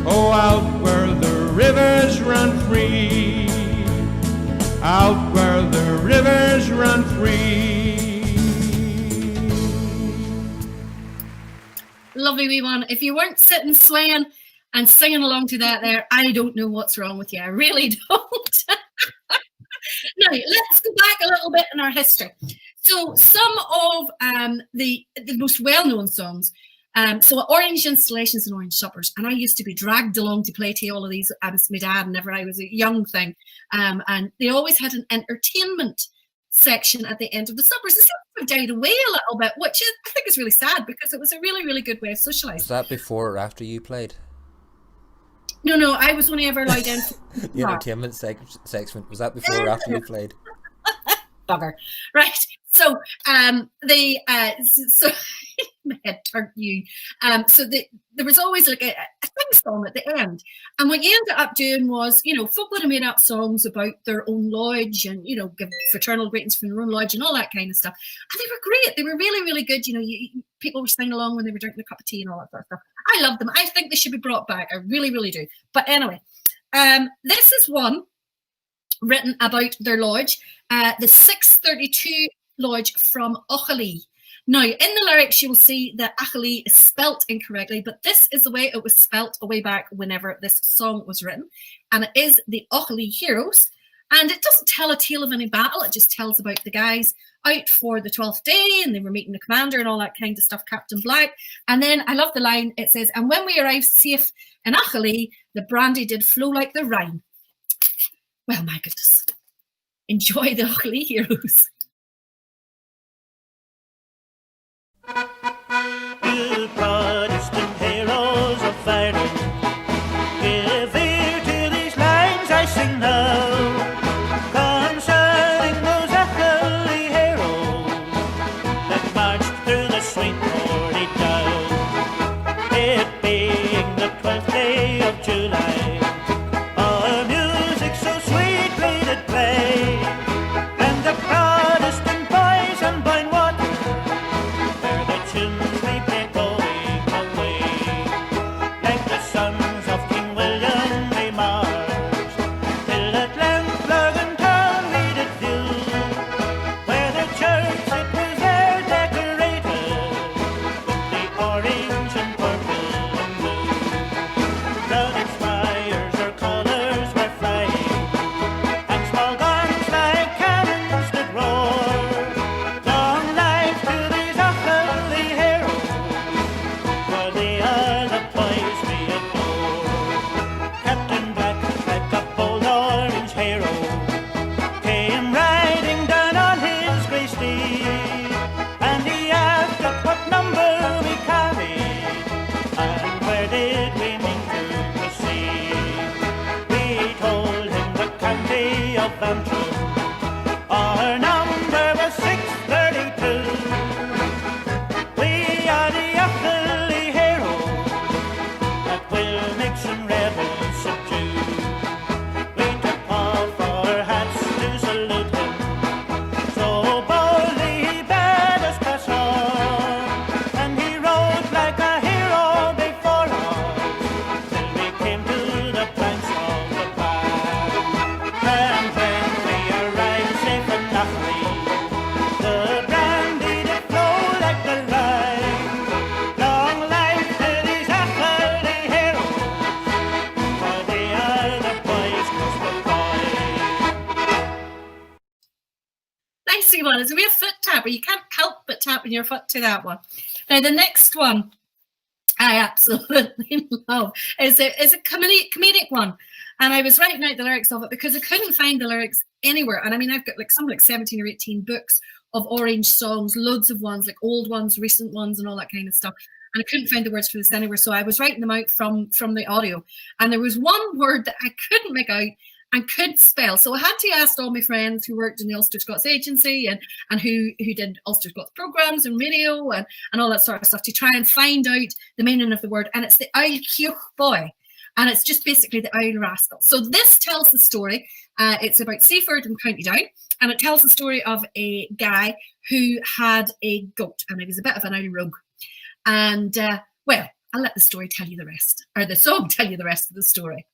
Oh, out where the rivers run free. Out where the rivers run free. Lovely wee one. If you weren't sitting swaying and singing along to that there, I don't know what's wrong with you. I really don't. Now, let's go back a little bit in our history. So some of the most well-known songs, so Orange Installations and Orange Suppers, and I used to be dragged along to play to all of these with my dad whenever I was a young thing, and they always had an entertainment section at the end of the suppers. It seems to have died away a little bit, which is, I think is really sad because it was a really, really good way of socialising. Was that before or after you played? No, I was only ever allowed in. The entertainment section, was that before or after you played? Bugger. Right. So so my head turned you. There was always like a thing song at the end. And what you ended up doing was, folk would have made up songs about their own lodge and, give fraternal greetings from their own lodge and all that kind of stuff. And they were great. They were really, really good. People were singing along when they were drinking a cup of tea and all that sort of stuff. I love them. I think they should be brought back. I really, really do. But anyway, this is one written about their lodge, the 632 Lodge from Ochillee. Now, in the lyrics, you will see that Achille is spelt incorrectly, but this is the way it was spelt way back whenever this song was written. And it is the Achille Heroes. And it doesn't tell a tale of any battle. It just tells about the guys out for the 12th day, and they were meeting the commander and all that kind of stuff, Captain Black. And then I love the line, it says, and when we arrived safe in Achille, the brandy did flow like the Rhine. Well, my goodness. Enjoy the Achille Heroes. You Protestant heroes of Ireland, give ear to these lines I sing now, concerning those Achille heroes that marched through the sweet Nordy Down. It being the 12th day of July, our music so sweetly did play, and the Protestant boys unbind water, where the tunes we play going away. Like the sons of King William they marched, till at length Lurgan town we did view, where the church it was there decorated with the orange and purple and blue. Round its spires our colours were flying, and small guns like cannons did roar. Long life to these Achille heroes, for they are the boys we adore. Captain Black, like a bold orange hero, came riding down on his grey steed, and he asked us what number we carried, and where did we mean to proceed. We told him the county of Antrim, our number was 632. We are the Achille heroes that will make some rebels subdue. We took off our hats to salute him, so boldly he bade us pass on, and he rode like a hero before us, till we came to the planks of the bar. And when we arrived safe in Achille, the brandy did flow like the Rhine. Long life to these Achille heroes, for they are the boys close the boy. Nicely one. It's a real foot tapper. You can't help but tapping your foot to that one. Now, the next one I absolutely love is a comedic one. And I was writing out the lyrics of it because I couldn't find the lyrics anywhere. And I mean, I've got like 17 or 18 books of Orange songs, loads of ones, like old ones, recent ones, and all that kind of stuff. And I couldn't find the words for this anywhere. So I was writing them out from the audio. And there was one word that I couldn't make out and could spell. So I had to ask all my friends who worked in the Ulster Scots Agency and who did Ulster Scots programmes and radio and all that sort of stuff to try and find out the meaning of the word. And it's the Oil Cioch boy. And it's just basically the Oil Rascal. So this tells the story. It's about Seaford and County Down. And it tells the story of a guy who had a goat. And he was a bit of an old rogue. And, well, I'll let the story tell you the rest. Or the song tell you the rest of the story.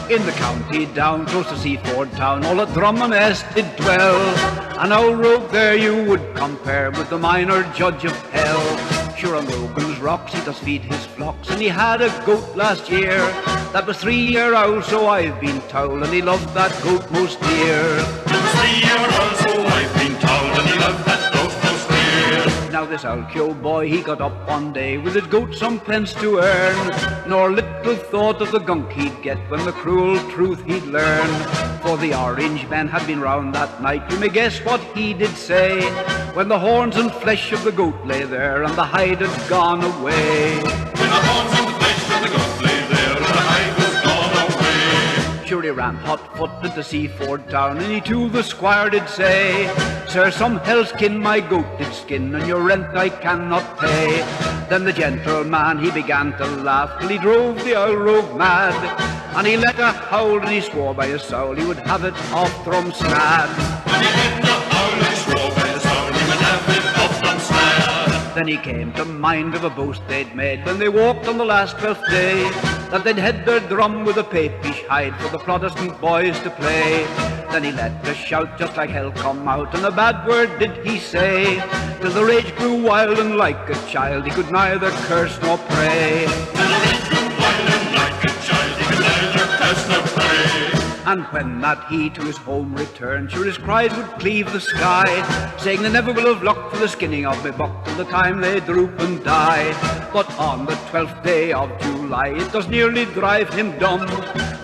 In the county down close to Seaford town, all at Drummond did dwell. An old rogue there you would compare with the minor judge of hell. Sure on Rogan's rocks he does feed his flocks, and he had a goat last year that was 3-year old, so I've been told, and he loved that goat most dear. It was 3-year old, so I've been told, and he loved that goat most dear. Now this old Kyo boy, he got up one day with his goat some pence to earn, nor little thought of the gunk he'd get when the cruel truth he'd learn. For the orange men had been round that night, you may guess what he did say, when the horns and flesh of the goat lay there and the hide had gone away. When the horns and the flesh of the goat lay there and the hide was gone away. Sure he ran hot-footed to Seaford town, and he to the squire did say, Sir, some hell's kin my goat did skin, and your rent I cannot pay. Then the gentleman he began to laugh, till he drove the old rogue mad, and he let a howl, and he swore by his soul he would have it off Drumsnad. When he let a howl and swore by his soul he would have it off Drumsnad. Then he came to mind of a boast they'd made when they walked on the last 12th day, that they'd head their drum with a papish hide for the Protestant boys to play. Then he let a shout just like hell come out, and a bad word did he say, till the rage grew wild, and like a child he could neither curse nor pray. And when that he to his home returned, sure his cries would cleave the sky, saying they never will have luck for the skinning of me buck till the time they droop and die. But on the 12th day of July it does nearly drive him dumb,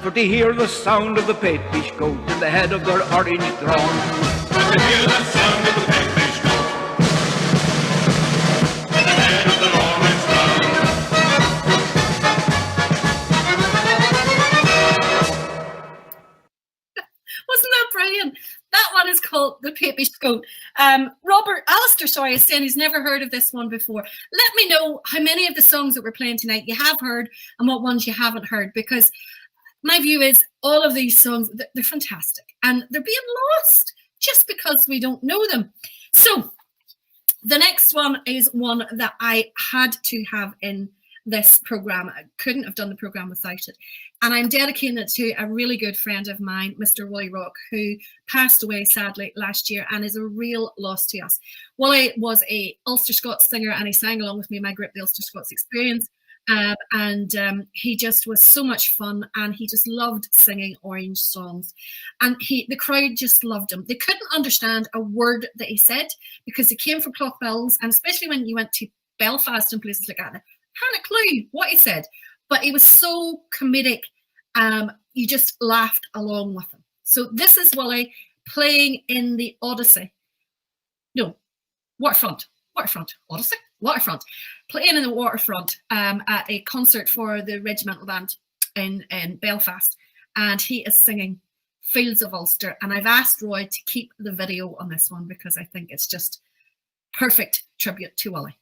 for to hear the sound of the Papish goat in the head of their orange drum. To hear the sound of the Papish goat in the head of their orange drum. Wasn't that brilliant? That one is called The Papish Goat. Alistair, is saying he's never heard of this one before. Let me know how many of the songs that we're playing tonight you have heard and what ones you haven't heard, because my view is all of these songs, they're fantastic and they're being lost just because we don't know them. So the next one is one that I had to have in this program. I couldn't have done the program without it. And I'm dedicating it to a really good friend of mine, Mr. Wally Rock, who passed away sadly last year and is a real loss to us. Wally was a Ulster Scots singer and he sang along with me in my group, the Ulster Scots Experience. He just was so much fun and he just loved singing Orange songs. And the crowd just loved him. They couldn't understand a word that he said because he came from Clough-Bells, and especially when you went to Belfast and places like that, hadn't a clue what he said, but he was so comedic. You just laughed along with him. So this is Willie playing in the Odyssey. No, Waterfront, Odyssey, Waterfront. Playing in the Waterfront at a concert for the Regimental Band in Belfast. And he is singing Fields of Ulster. And I've asked Roy to keep the video on this one because I think it's just perfect tribute to Willie.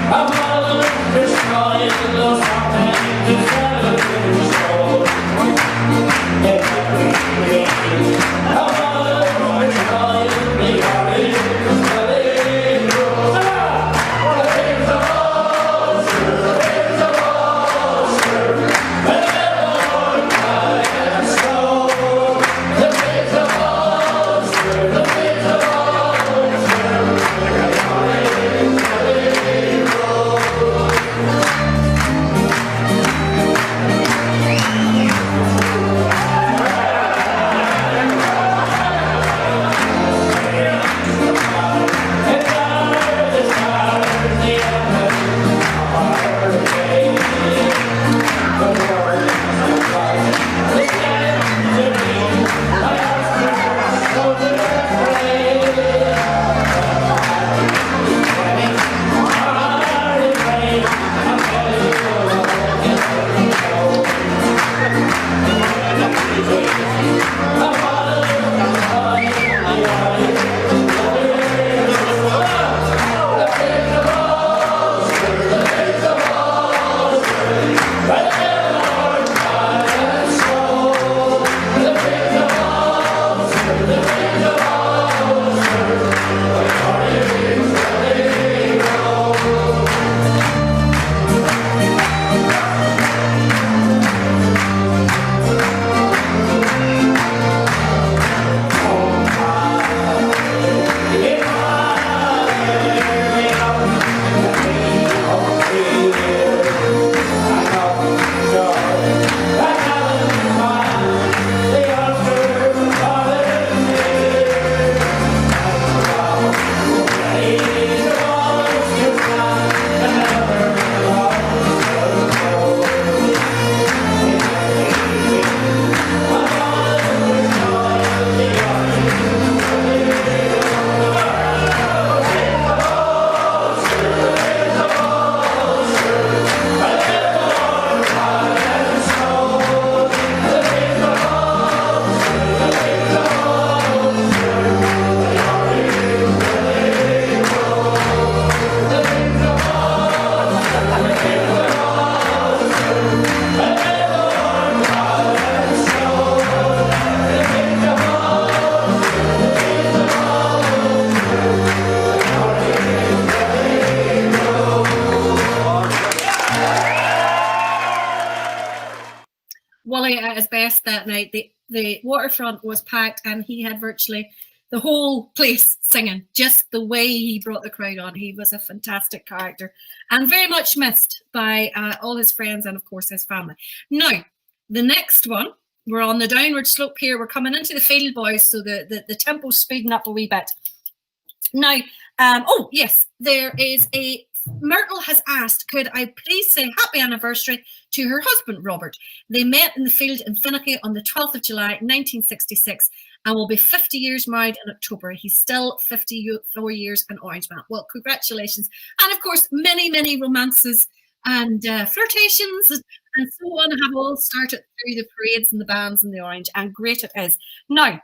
Come on. that night. The waterfront was packed, and he had virtually the whole place singing, just the way he brought the crowd on. He was a fantastic character and very much missed by all his friends and, of course, his family. Now, the next one, we're on the downward slope here. We're coming into the field, boys, so the tempo's speeding up a wee bit. Now, oh, yes, there is Myrtle has asked, could I please say happy anniversary to her husband, Robert? They met in the field in Finucane on the 12th of July, 1966, and will be 50 years married in October. He's still 54 years an Orangeman. Well, congratulations. And, of course, many, many romances and flirtations and so on have all started through the parades and the bands and the Orange, and great it is. Now,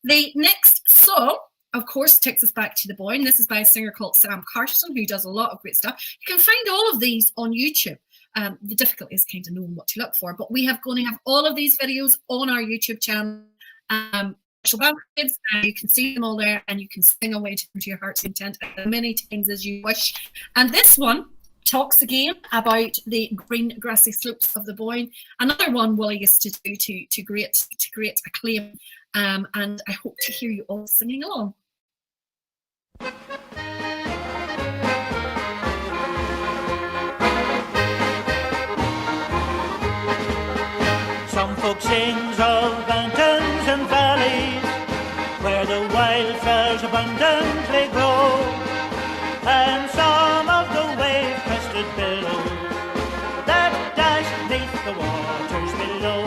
the next song, of course, takes us back to the Boyne. This is by a singer called Sam Carson, who does a lot of great stuff. You can find all of these on YouTube. The difficulty is kind of knowing what to look for, but we have going to have all of these videos on our YouTube channel. And you can see them all there, and you can sing away to your heart's content as many times as you wish. And this one talks again about the green grassy slopes of the Boyne. Another one Willie used to do to great acclaim. And I hope to hear you all singing along. Some folk sings of mountains and valleys where the wildflowers abundantly grow, and some of the wave-crested billows that dash beneath the waters below.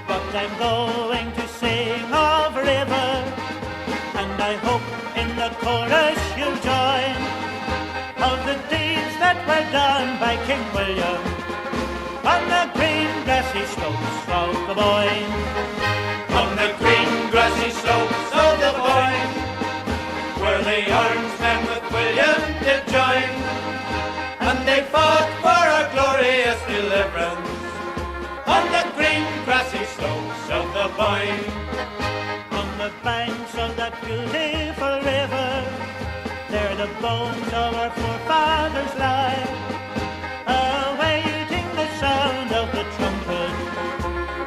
But I'm going to sing of a river, and I hope in the chorus you'll join, of the deeds that were done by King William on the green grassy slopes of the Boyne. On the green grassy slopes of the Boyne, where the armsmen with William did join, and they fought for our glorious deliverance on the green grassy slopes of the Boyne. On the banks of that beautiful river, there the bones of our forefathers lie, awaiting the sound of the trumpet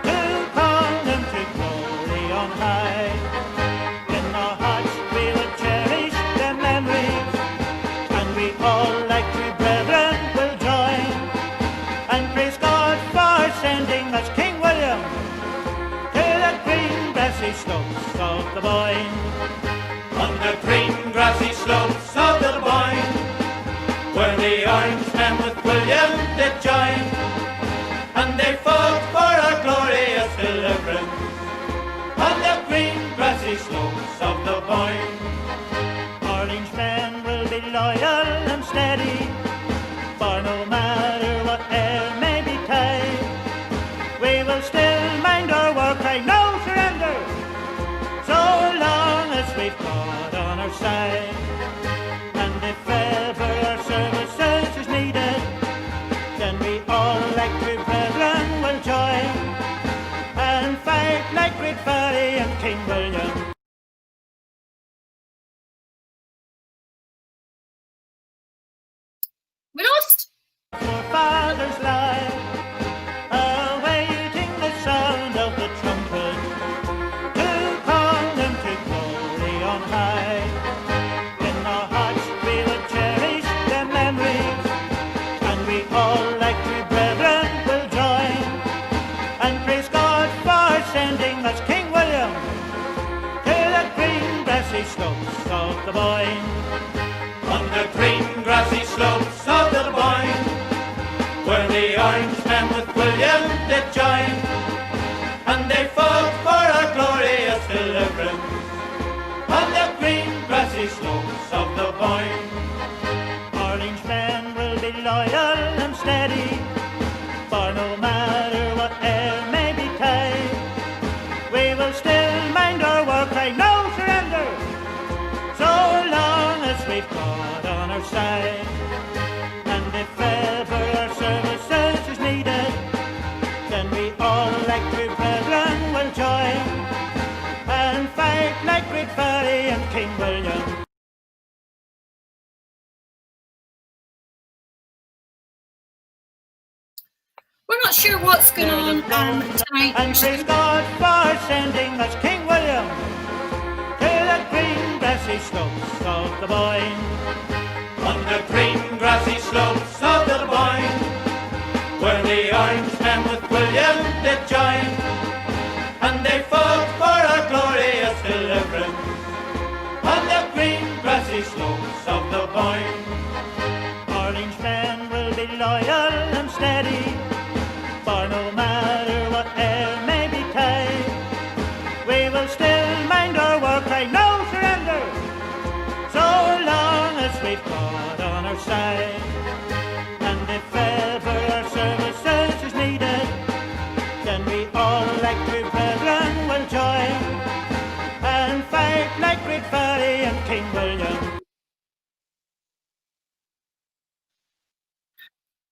to call them to glory on high. In our hearts we will cherish their memories, and we all like true brethren will join, and praise God for sending us King William to the green grassy slopes of the Boyne. On the green grassy slopes of the Boyne, where the armsmen with William did join, and they fought for our glorious deliverance on the green grassy slopes of the Boyne. Orange men will be loyal and steady, for no matter what air may betide, we will still mind our war cry, no surrender, so long as we've God on our side. And if ever our services is needed, then we all like true brethren will join, and fight like great Barry and King William. We lost. Forefathers lie, awaiting the sound of the trumpet to call them to glory on high. In our hearts we will cherish their memories, and we all like true brethren will join, and praise God for sending us King William to the green grassy slopes of the Boyne. On the green grassy slopes of the Boyne, where the armsmen with William did join, and they fought for our glorious deliverance on the green grassy slopes of the Boyne. Orange men will be loyal and steady, for no matter what air may betide, we will still mind our war cry, no surrender, so long as we've God on our side. And if ever our services is needed, then we all like true brethren will join, and fight like great Barry and King William. We're not sure what's going on tonight. And praise God for sending us King William to the green grassy slopes of the Boyne. On the green grassy slopes of the Boyne, where the Orangemen with William did join, and they fought for our glorious deliverance. On the green grassy slopes of the Boyne, Orangemen will be loyal and steady, for no matter what air may betide, we will still mind our war cry, no surrender, so long as we've God on our side. And if ever our services is needed, then we all like true brethren will join and fight like Great Ferry and King William.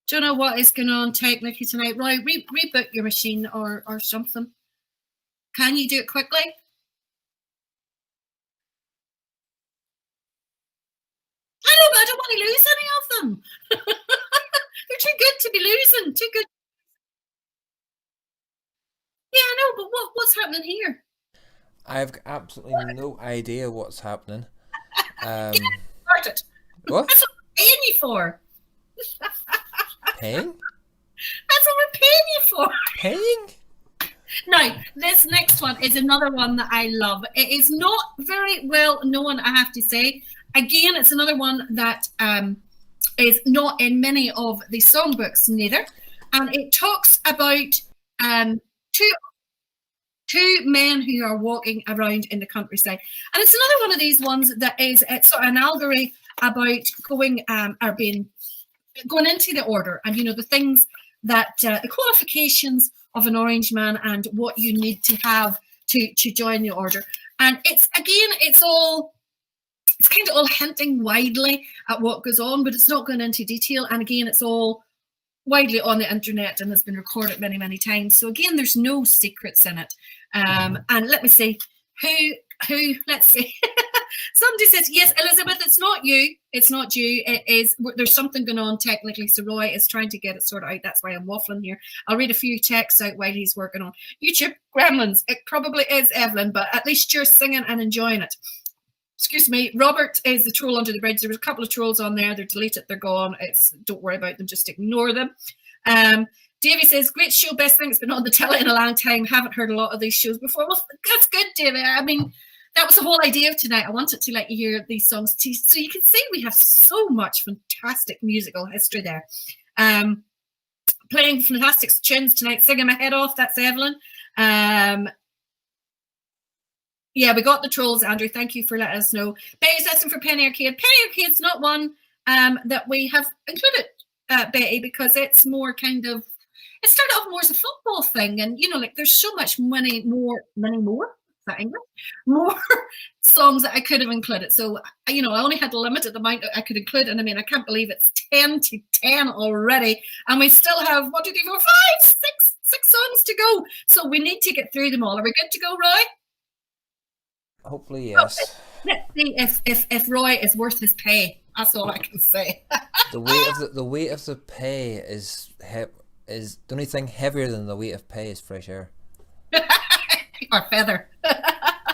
Do you know what is going on technically tonight? Roy, reboot your machine or something. Can you do it quickly? I know, but I don't want to lose any of them. They're too good to be losing. Too good. Yeah, I know, but what's happening here? I've absolutely no idea what's happening. Get started. What? That's what we're paying you for. Paying? That's what we're paying you for. Paying? Now, this next one is another one that I love. It is not very well known, I have to say. Again, it's another one that is not in many of the songbooks neither. And it talks about two men who are walking around in the countryside. And it's another one of these ones that is, it's sort of an allegory about going into the order, and the things that the qualifications of an Orangeman and what you need to have to join the order. And it's kind of all hinting widely at what goes on, but it's not going into detail. And again, it's all widely on the internet and has been recorded many, many times. So again, there's no secrets in it. And let me see who let's see. Somebody says, yes, Elizabeth, it's not you. It's not you. It is, there's something going on technically. So Roy is trying to get it sorted out. That's why I'm waffling here. I'll read a few texts out while he's working on YouTube. Gremlins. It probably is Evelyn, but at least you're singing and enjoying it. Excuse me. Robert is the troll under the bridge. There was a couple of trolls on there. They're deleted. They're gone. Don't worry about them. Just ignore them. Davey says, great show. Best thing. It's been on the telly in a long time. Haven't heard a lot of these shows before. Well, that's good, Davey. I mean, that was the whole idea of tonight. I wanted to let you hear these songs too, so you can see we have so much fantastic musical history there. Playing fantastic tunes tonight, singing my head off. That's Evelyn. Yeah, we got the trolls, Andrew. Thank you for letting us know. Betty's asking for Penny Arcade. Penny Arcade's not one that we have included, Betty, because it's more kind of, it started off more as a football thing, and like there's so much many more. Is that English? More songs that I could have included. So, I only had a limited amount that I could include. And I mean, I can't believe it's 10 to 10 already. And we still have 1, 2, 3, 4, 5, 6 songs to go. So we need to get through them all. Are we good to go, Roy? Hopefully, yes. Let's see if Roy is worth his pay. That's all I can say. The weight of the pay is the only thing heavier than the weight of pay is fresh air. Or feather.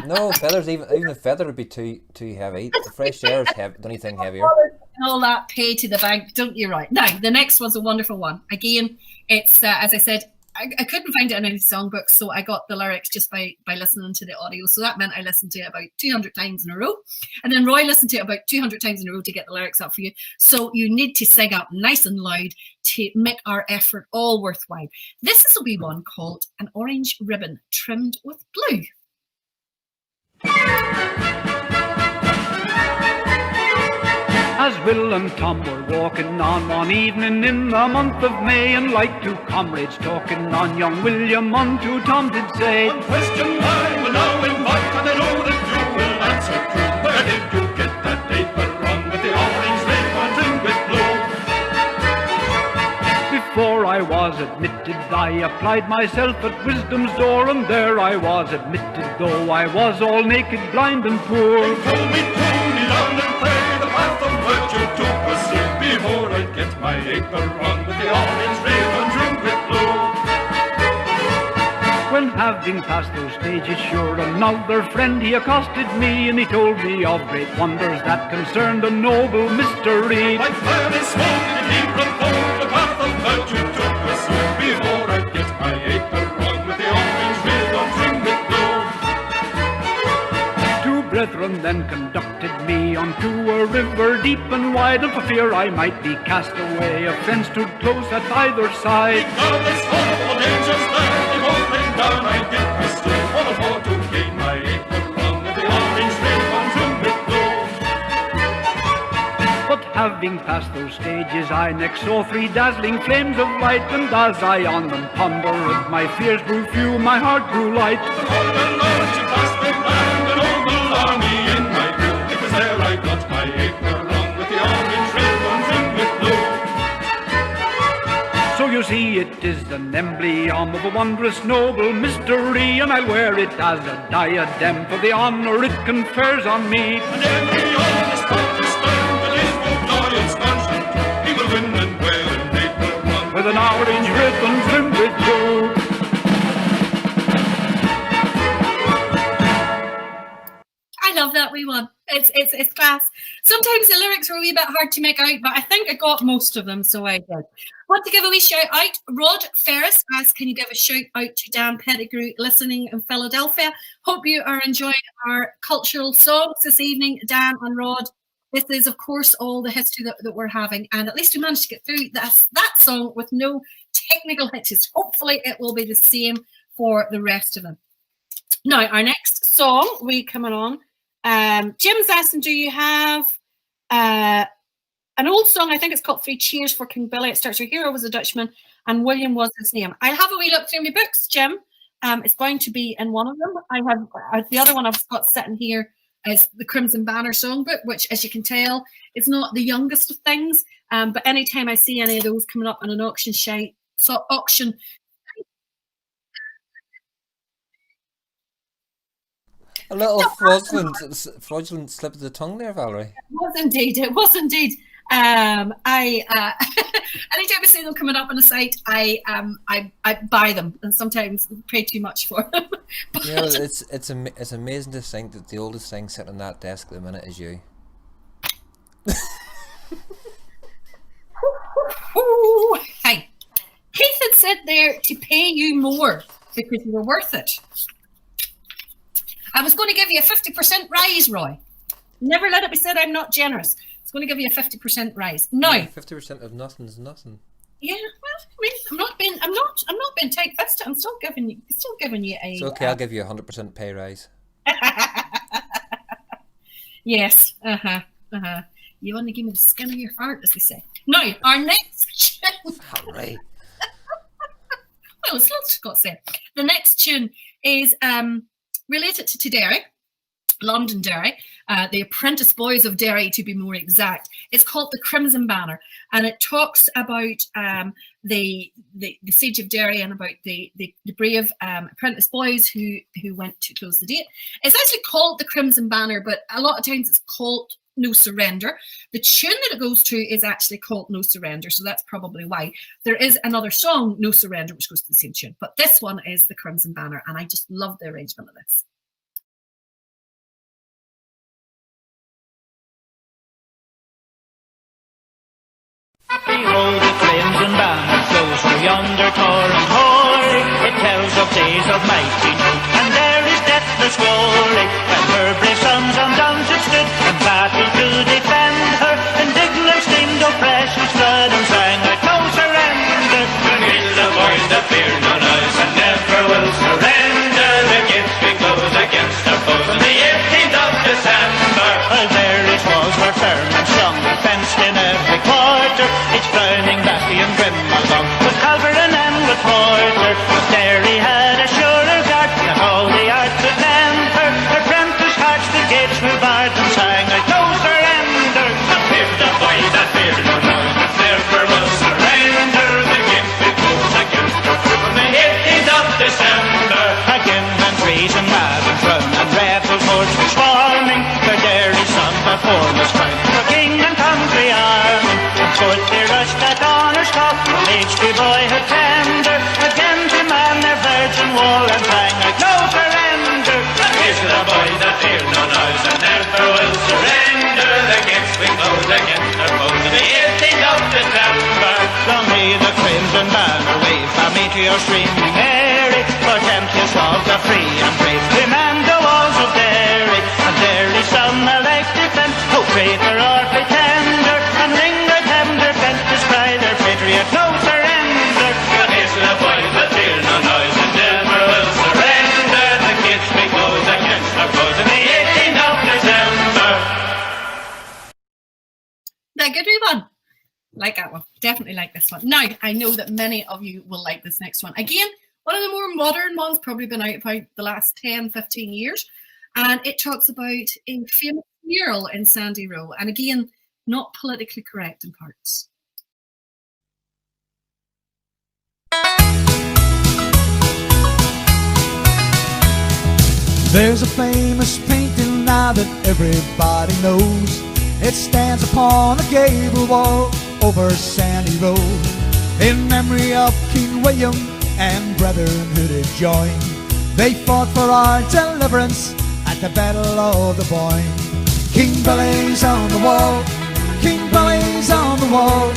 No, feathers, even a feather would be too heavy. The fresh air is the only thing heavier. All that pay to the bank, don't you? Right. Now, the next one's a wonderful one. Again, it's, as I said, I couldn't find it in any songbooks, so I got the lyrics just by listening to the audio. So that meant I listened to it about 200 times in a row. And then Roy listened to it about 200 times in a row to get the lyrics up for you. So you need to sing up nice and loud to make our effort all worthwhile. This is a wee one called An Orange Ribbon Trimmed with Blue. As Will and Tom were walking on one evening in the month of May, and like two comrades talking on, young William unto Tom did say, One question I will now invite, and I know that you will answer true. Where did you get that paper on with the orange ribbon trimmed with blue? Before I was admitted, I applied myself at wisdom's door, and there I was admitted, though I was all naked, blind and poor. They told me to kneel down and pray the path of virtue to pursue before I get my apron on with the orange ribbon trimmed with blue. having passed those stages, sure another friend he accosted me, and he told me of great wonders that concerned the noble mystery. My fiery smoke did he unfold, the path of virtue took me soon, before I get my acre rung with the orange ribbon trimmed with gold. Two brethren then conducted me unto a river deep and wide, and for fear I might be cast away, a fence stood close at either side. Regardless of all dangers there, if up and down I did me still, all for to gain my acre rung with the orange ribbon trimmed with gold. But having passed those stages, I next saw three dazzling flames of light, and as I on them pondered, my fears grew few, my heart grew light. The royal lord she passed me by, the noble army in my view, it was there I got my acre rung with the orange ribbon trimmed with blue. So you see, it is an emblem of a wondrous noble mystery, and I'll wear it as a diadem for the honour it confers on me. And every honest thought is stern, but is no loyal's conscience, he will win and wear an acre rung With an orange ribbon trimmed with blue. I love that wee one. It's class. Sometimes the lyrics were a wee bit hard to make out, but I think I got most of them, so I did. Want to give a wee shout out. Rod Ferris asked, can you give a shout out to Dan Pettigrew listening in Philadelphia? Hope you are enjoying our cultural songs this evening, Dan and Rod. This is, of course, all the history that we're having, and at least we managed to get through that song with no technical hitches. Hopefully it will be the same for the rest of them. Now, our next song we coming on. Jim's asking, do you have an old song? I think it's called Three Cheers for King Billy. It starts with Hero was a Dutchman and William was his name. I'll have a wee look through my books, Jim. It's going to be in one of them. I have the other one I've got sitting here is the Crimson Banner songbook, which, as you can tell, is not the youngest of things. But anytime I see any of those coming up on an auction auction. A little fraudulent slip of the tongue there, Valerie. It was indeed. Anytime I see them coming up on a site, I buy them, and sometimes pay too much for them. But You know, it's amazing to think that the oldest thing sitting on that desk at the minute is you. Hey, Keith had said there to pay you more because you were worth it. I was going to give you a 50% rise, Roy. Never let it be said I'm not generous. I was going to give you a 50% rise. No. 50% of nothing is nothing. Yeah, well, I mean, I'm not being tight-fisted. I'm still giving you a. It's okay. I'll give you 100% pay rise. Yes. You want to give me the skin of your fart, as they say. Now, our next tune. All right. Well, it's not got to say. The next tune is related to Derry, Londonderry, the Apprentice Boys of Derry, to be more exact. It's called The Crimson Banner, and it talks about the siege of Derry and about the brave apprentice boys who went to close the gate. It's actually called The Crimson Banner, but a lot of times it's called No Surrender. The tune that it goes to is actually called No Surrender, so that's probably why. There is another song, No Surrender, which goes to the same tune, but this one is The Crimson Banner, and I just love the arrangement of this. Behold the crimson banner flows through yonder torrent hoary. It tells of days of mighty note, and there is deathless glory. When her brave sons on Dunset stood and battled to defend her, indignant stained oppression's blood and sang like no surrender. And we'll the boys that fear none eyes and never will surrender. The gates we close against our foes on the 18th of December. Well, there it was, were firm and strong, fenced in every quarter. Each frowning batty and grim along, with culverin and with mortar. But Derry had a surer guard, that all the art could lend her. Her prentice hearts the gates were barred, and sang like no surrender. And if the boys that fear no noise, but never will surrender, the gates we close against her on the 18th of December. Again and treason, ravens run, and rebel hordes were swarming. For Derry's son before was crowned, for king and country army. Forth they rushed at honour's top, from age to boyhood tender. Again to man their virgin wall and hang fear no noise and never will surrender. The gates we close against our foes on the 18th of December. Long may the crimson banner wave from me to your streaming Mary, for tempests of the free and brave command the walls of Derry, and Derry some alike defend, no traitor or pretender, and ring the tender benches cry their patriot no surrender. But hasten the boys that fear no noise and never will surrender. The gates we close against our foes on the 18th of December. That good one. Like that one. Definitely like this one. Now, I know that many of you will like this next one. Again, one of the more modern ones, probably been out about the last 10, 15 years. And it talks about a famous mural in Sandy Row. And again, not politically correct in parts. There's a famous painting now that everybody knows. It stands upon a gable wall over Sandy Row, in memory of King William and brethren who did join. They fought for our deliverance at the Battle of the Boyne. King Billy's on the wall, King Billy's on the wall.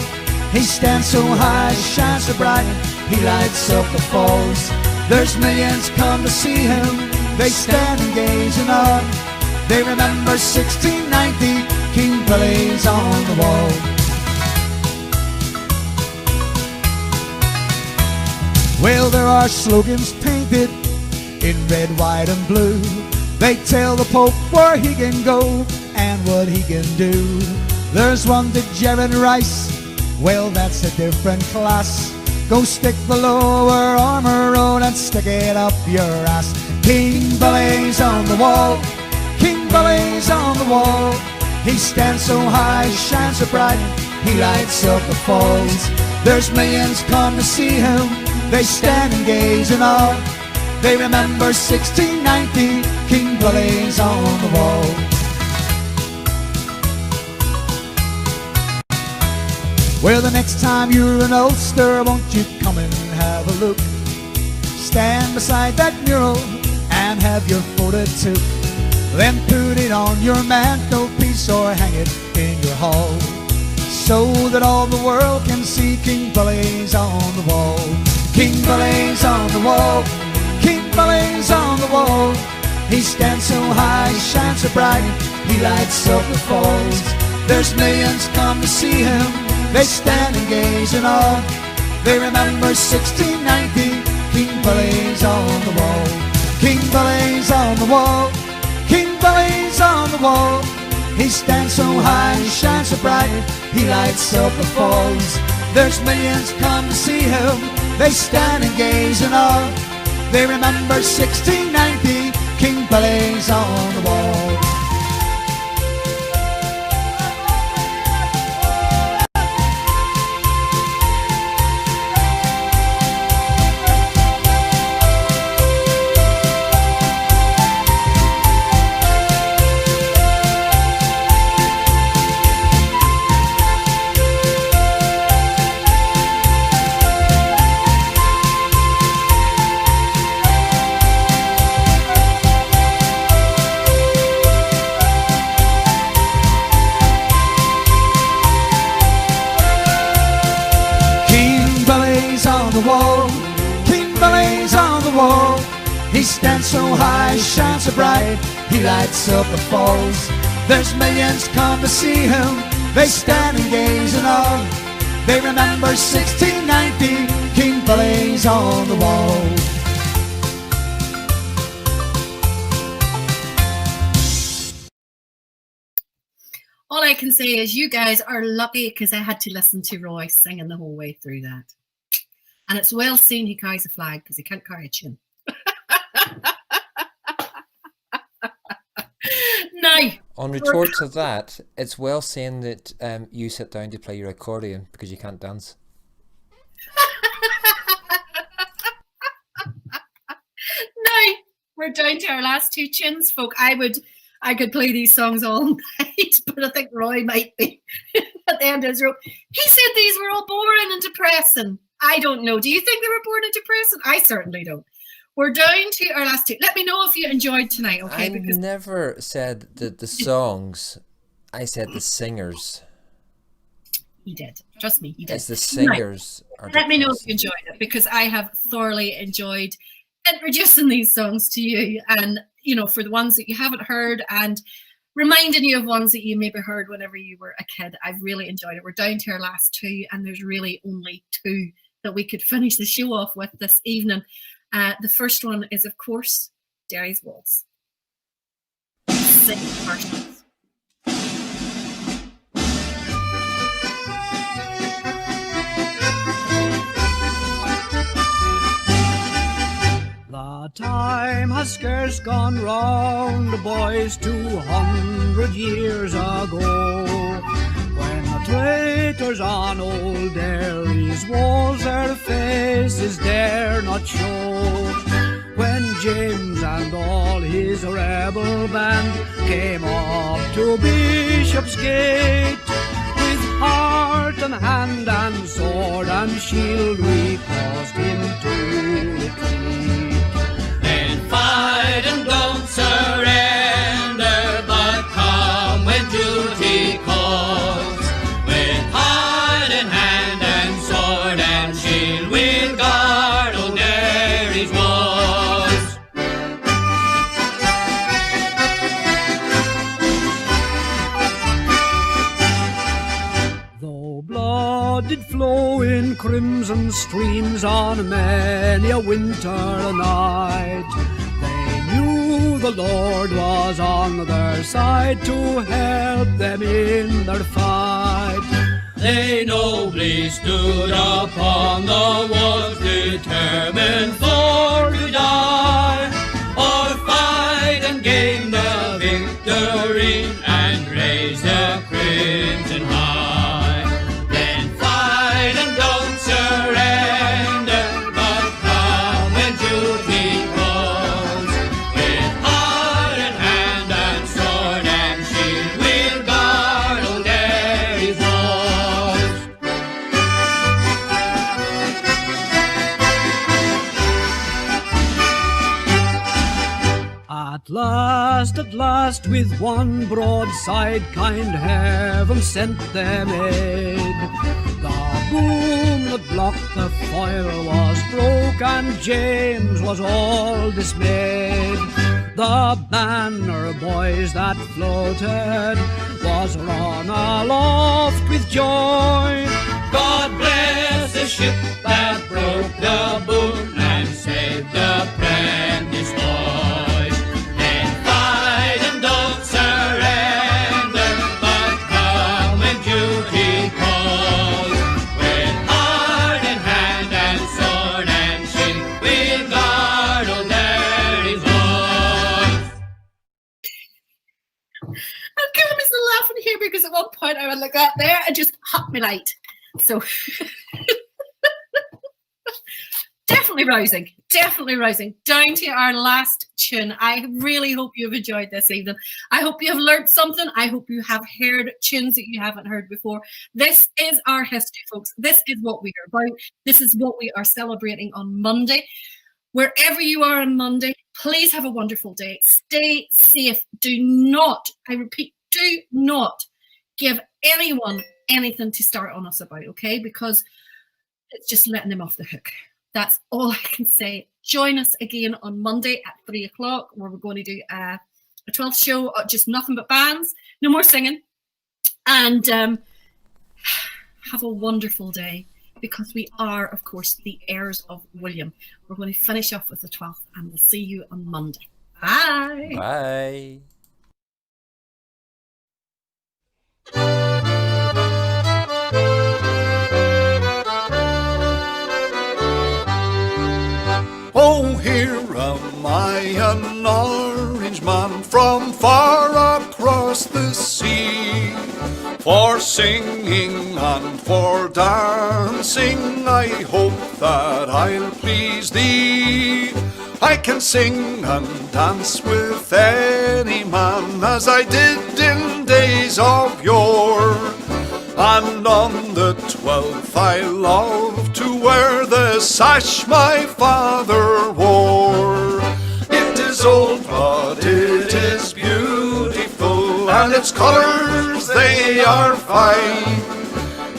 He stands so high, shines so bright, he lights up the falls. There's millions come to see him, they stand and gaze in awe. They remember 1690, King Billy's on the wall. Well, there are slogans painted in red, white and blue. They tell the Pope where he can go and what he can do. There's one to Jared Rice, well that's a different class. Go stick the lower armour road and stick it up your ass. King Billy's on the wall, King Billy's on the wall. He stands so high, shines so bright, he lights up the falls. There's millions come to see him, they stand and gaze in awe. They remember 1690, King Billy's on the wall. Well, the next time you're in Ulster, won't you come and have a look? Stand beside that mural and have your photo took. Then put it on your mantelpiece or hang it in your hall, so that all the world can see King Billy's on the wall. King Billy's on the wall, King Billy's on the wall. He stands so high, shines so bright, he lights up the falls. There's millions come to see him, they stand and gaze in awe. They remember 1690, King Billy's on the wall. King Billy's on the wall, King Billy's on the wall. He stands so high, shines so bright, he lights up the falls. There's millions come to see him, they stand and gaze in awe. They remember 1690, King Billy's on the wall. He stands so high, shines so bright, he lights up the falls. There's millions come to see him, they stand and gaze in awe. They remember 1690, King Billy's on the wall. All I can say is you guys are lucky because I had to listen to Roy singing the whole way through that. And it's well seen he carries a flag because he can't carry a tune. Now, on retort to that, it's well saying that you sit down to play your accordion because you can't dance. Now, we're down to our last two tunes, folk. I could play these songs all night, but I think Roy might be at the end of his rope. He said these were all boring and depressing. I don't know. Do you think they were boring and depressing? I certainly don't. We're down to our last two. Let me know if you enjoyed tonight, okay? I never said that the songs. I said the singers. He did. Trust me, he did. It's the singers. Let me know if you enjoyed it, because I have thoroughly enjoyed introducing these songs to you, and for the ones that you haven't heard and reminding you of ones that you maybe heard whenever you were a kid. I've really enjoyed it. We're down to our last two, and there's really only two that we could finish the show off with this evening. The first one is, of course, Derry's Waltz. Sing versions. The time has scarce gone round, boys, 200 years ago, when the traitors on old Derry's walls their faces dare not show. When James and all his rebel band came up to Bishopsgate, with heart and hand and sword and shield we caused him to retreat. Fight and don't surrender, but come when duty calls. With heart and hand and sword and shield, we'll guard old Derry's walls. Though blood did flow in crimson streams on many a winter night, the Lord was on their side to help them in their fight. They nobly stood upon the walls, determined for to die, or fight and gain the victory, and raise the crimson high. Then fight and don't surrender, but come when duty calls. With heart and hand and sword and shield, we'll guard old Derry's walls. At last, with one broadside, kind heaven sent them aid. The boom that blocked the foil was broke, and James was all dismayed. The banner, boys, that floated was run aloft with joy. God bless the ship that broke the boom and saved the Prentice boys. Then fight and don't surrender, but come when duty calls. With heart and hand and sword and shield, we'll guard old Derry's walls. I'm giving me some laughing here because at one point I went like that there and just hot me light. So definitely rousing. Down to our last tune. I really hope you've enjoyed this evening. I hope you have learned something. I hope you have heard tunes that you haven't heard before. This is our history, folks. This is what we are about. This is what we are celebrating on Monday. Wherever you are on Monday, please have a wonderful day. Stay safe. Do not, I repeat, do not give anyone anything to start on us about, okay? Because it's just letting them off the hook. That's all I can say. Join us again on Monday at 3 o'clock, where we're going to do a 12th show, just nothing but bands, no more singing. And have a wonderful day, because we are, of course, the heirs of William. We're going to finish off with the 12th, and we'll see you on Monday. Bye. Bye. Oh, here am I, an orange man from far across the sea. For singing and for dancing, I hope that I'll please thee. I can sing and dance with any man, as I did in days of yore. And on the 12th I love to wear the sash my father wore. It is old but it is beautiful, and its colours they are fine.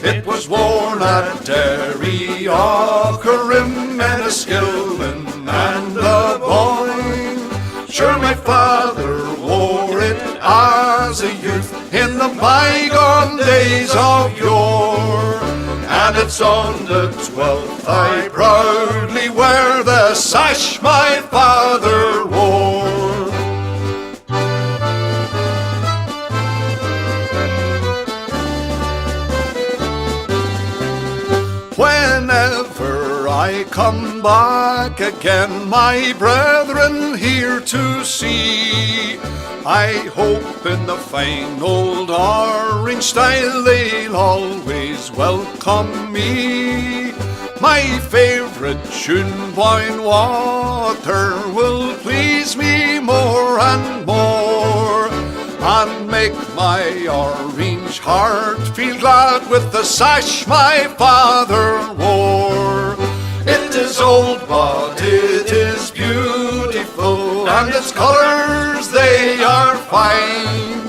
It was worn at Derry, Aughrim, Enniskillen and the Boyne. Sure my father wore it as a youth in the bygone days of yore. And it's on the 12th I proudly wear the sash my father wore. Whenever I come back again, my brethren here to see, I hope in the fine old orange style they'll always welcome me. My favourite tune, Boyne Water, will please me more and more, and make my orange heart feel glad with the sash my father wore. It is old but it is beautiful, and its colours they are fine.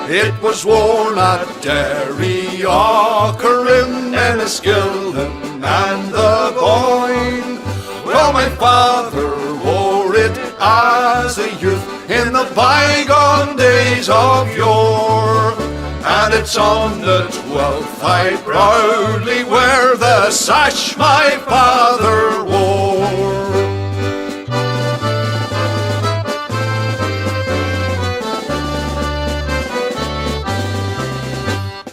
It was worn at Derry, Aughrim, Enniskillen and the Boyne. Well, my father wore it as a youth in the bygone days of yore. And it's on the 12th I proudly wear the sash my father wore.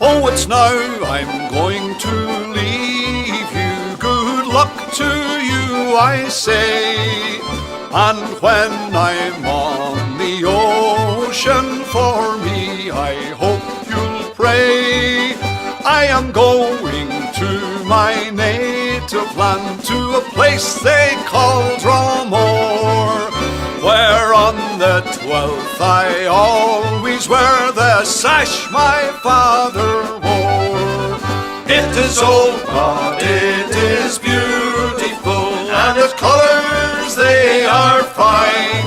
Oh, it's now I'm going to leave you. Good luck to you, I say. And when I'm on the ocean for me, I hope you'll pray. I am going to my native land, to a place they call Dromore, where on the 12th I always wear the sash my father wore. It is old but it is beautiful, and its colours they are fine.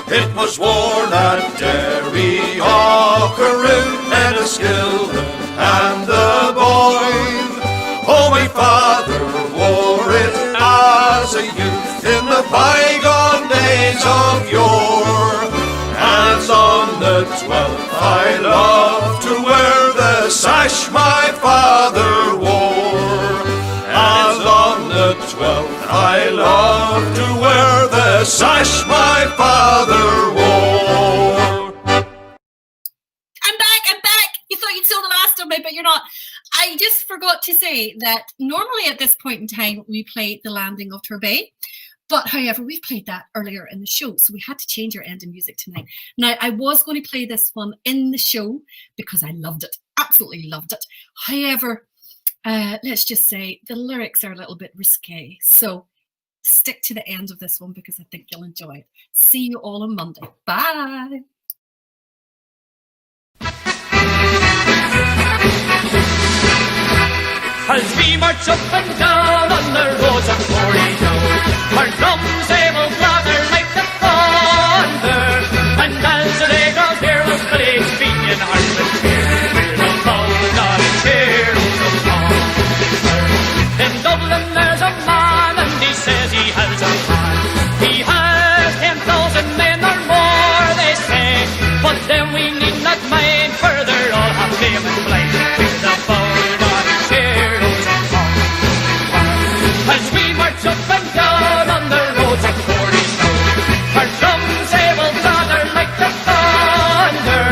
It was worn at Derry, Aughrim, Enniskillen and the Boyne. Oh, my father wore it as a youth in the bygone days of yore. And on the 12th I love to wear the sash my father wore. And on the 12th I love to wear the sash my father wore. I'm back! You thought you'd saw the last of me, but you're not. I just forgot to say that normally at this point in time we play The Landing of Torbay. But however, we've played that earlier in the show, so we had to change our end of music tonight. Now, I was going to play this one in the show because I loved it, absolutely loved it. However, let's just say the lyrics are a little bit risque. So stick to the end of this one because I think you'll enjoy it. See you all on Monday. Bye. As we march up and down on the roads of Corrie, our drums they will blather like the thunder, and as the day draws near, we'll play convenient hearts with fear. We're the Bulldog heroes of Ulster. In Dublin there's a man, and he says he has a plan. He has 10,000 men or more, they say, but then we need not mind further, all have fame and blame. We're the Bulldog heroes of Ulster. As we march up and down on the roads of Corrie, our drums they will blather like the thunder,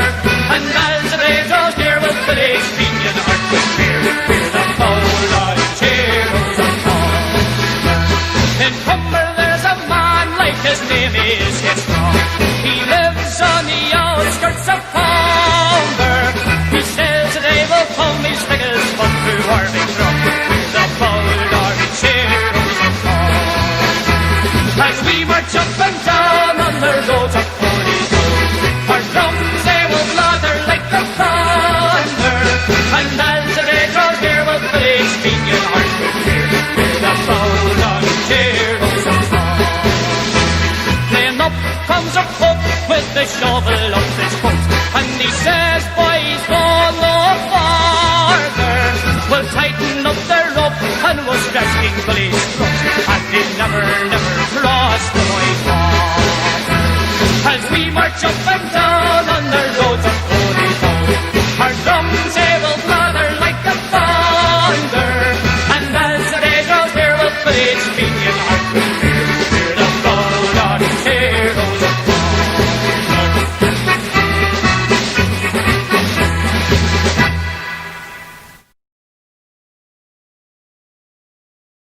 and as the day draws near, we'll play convenient heart with fear. We're the Bulldog heroes of Ulster. In Humber there's a man, like his name is Headstrong. He lives on the outskirts of Humber. He says the day will come, he's thick as fun through our big drum. We're the Bulldog heroes of Ulster. As we march up and down on the roads of Corrie, our drums they will blather like the thunder, and as the day draws Titan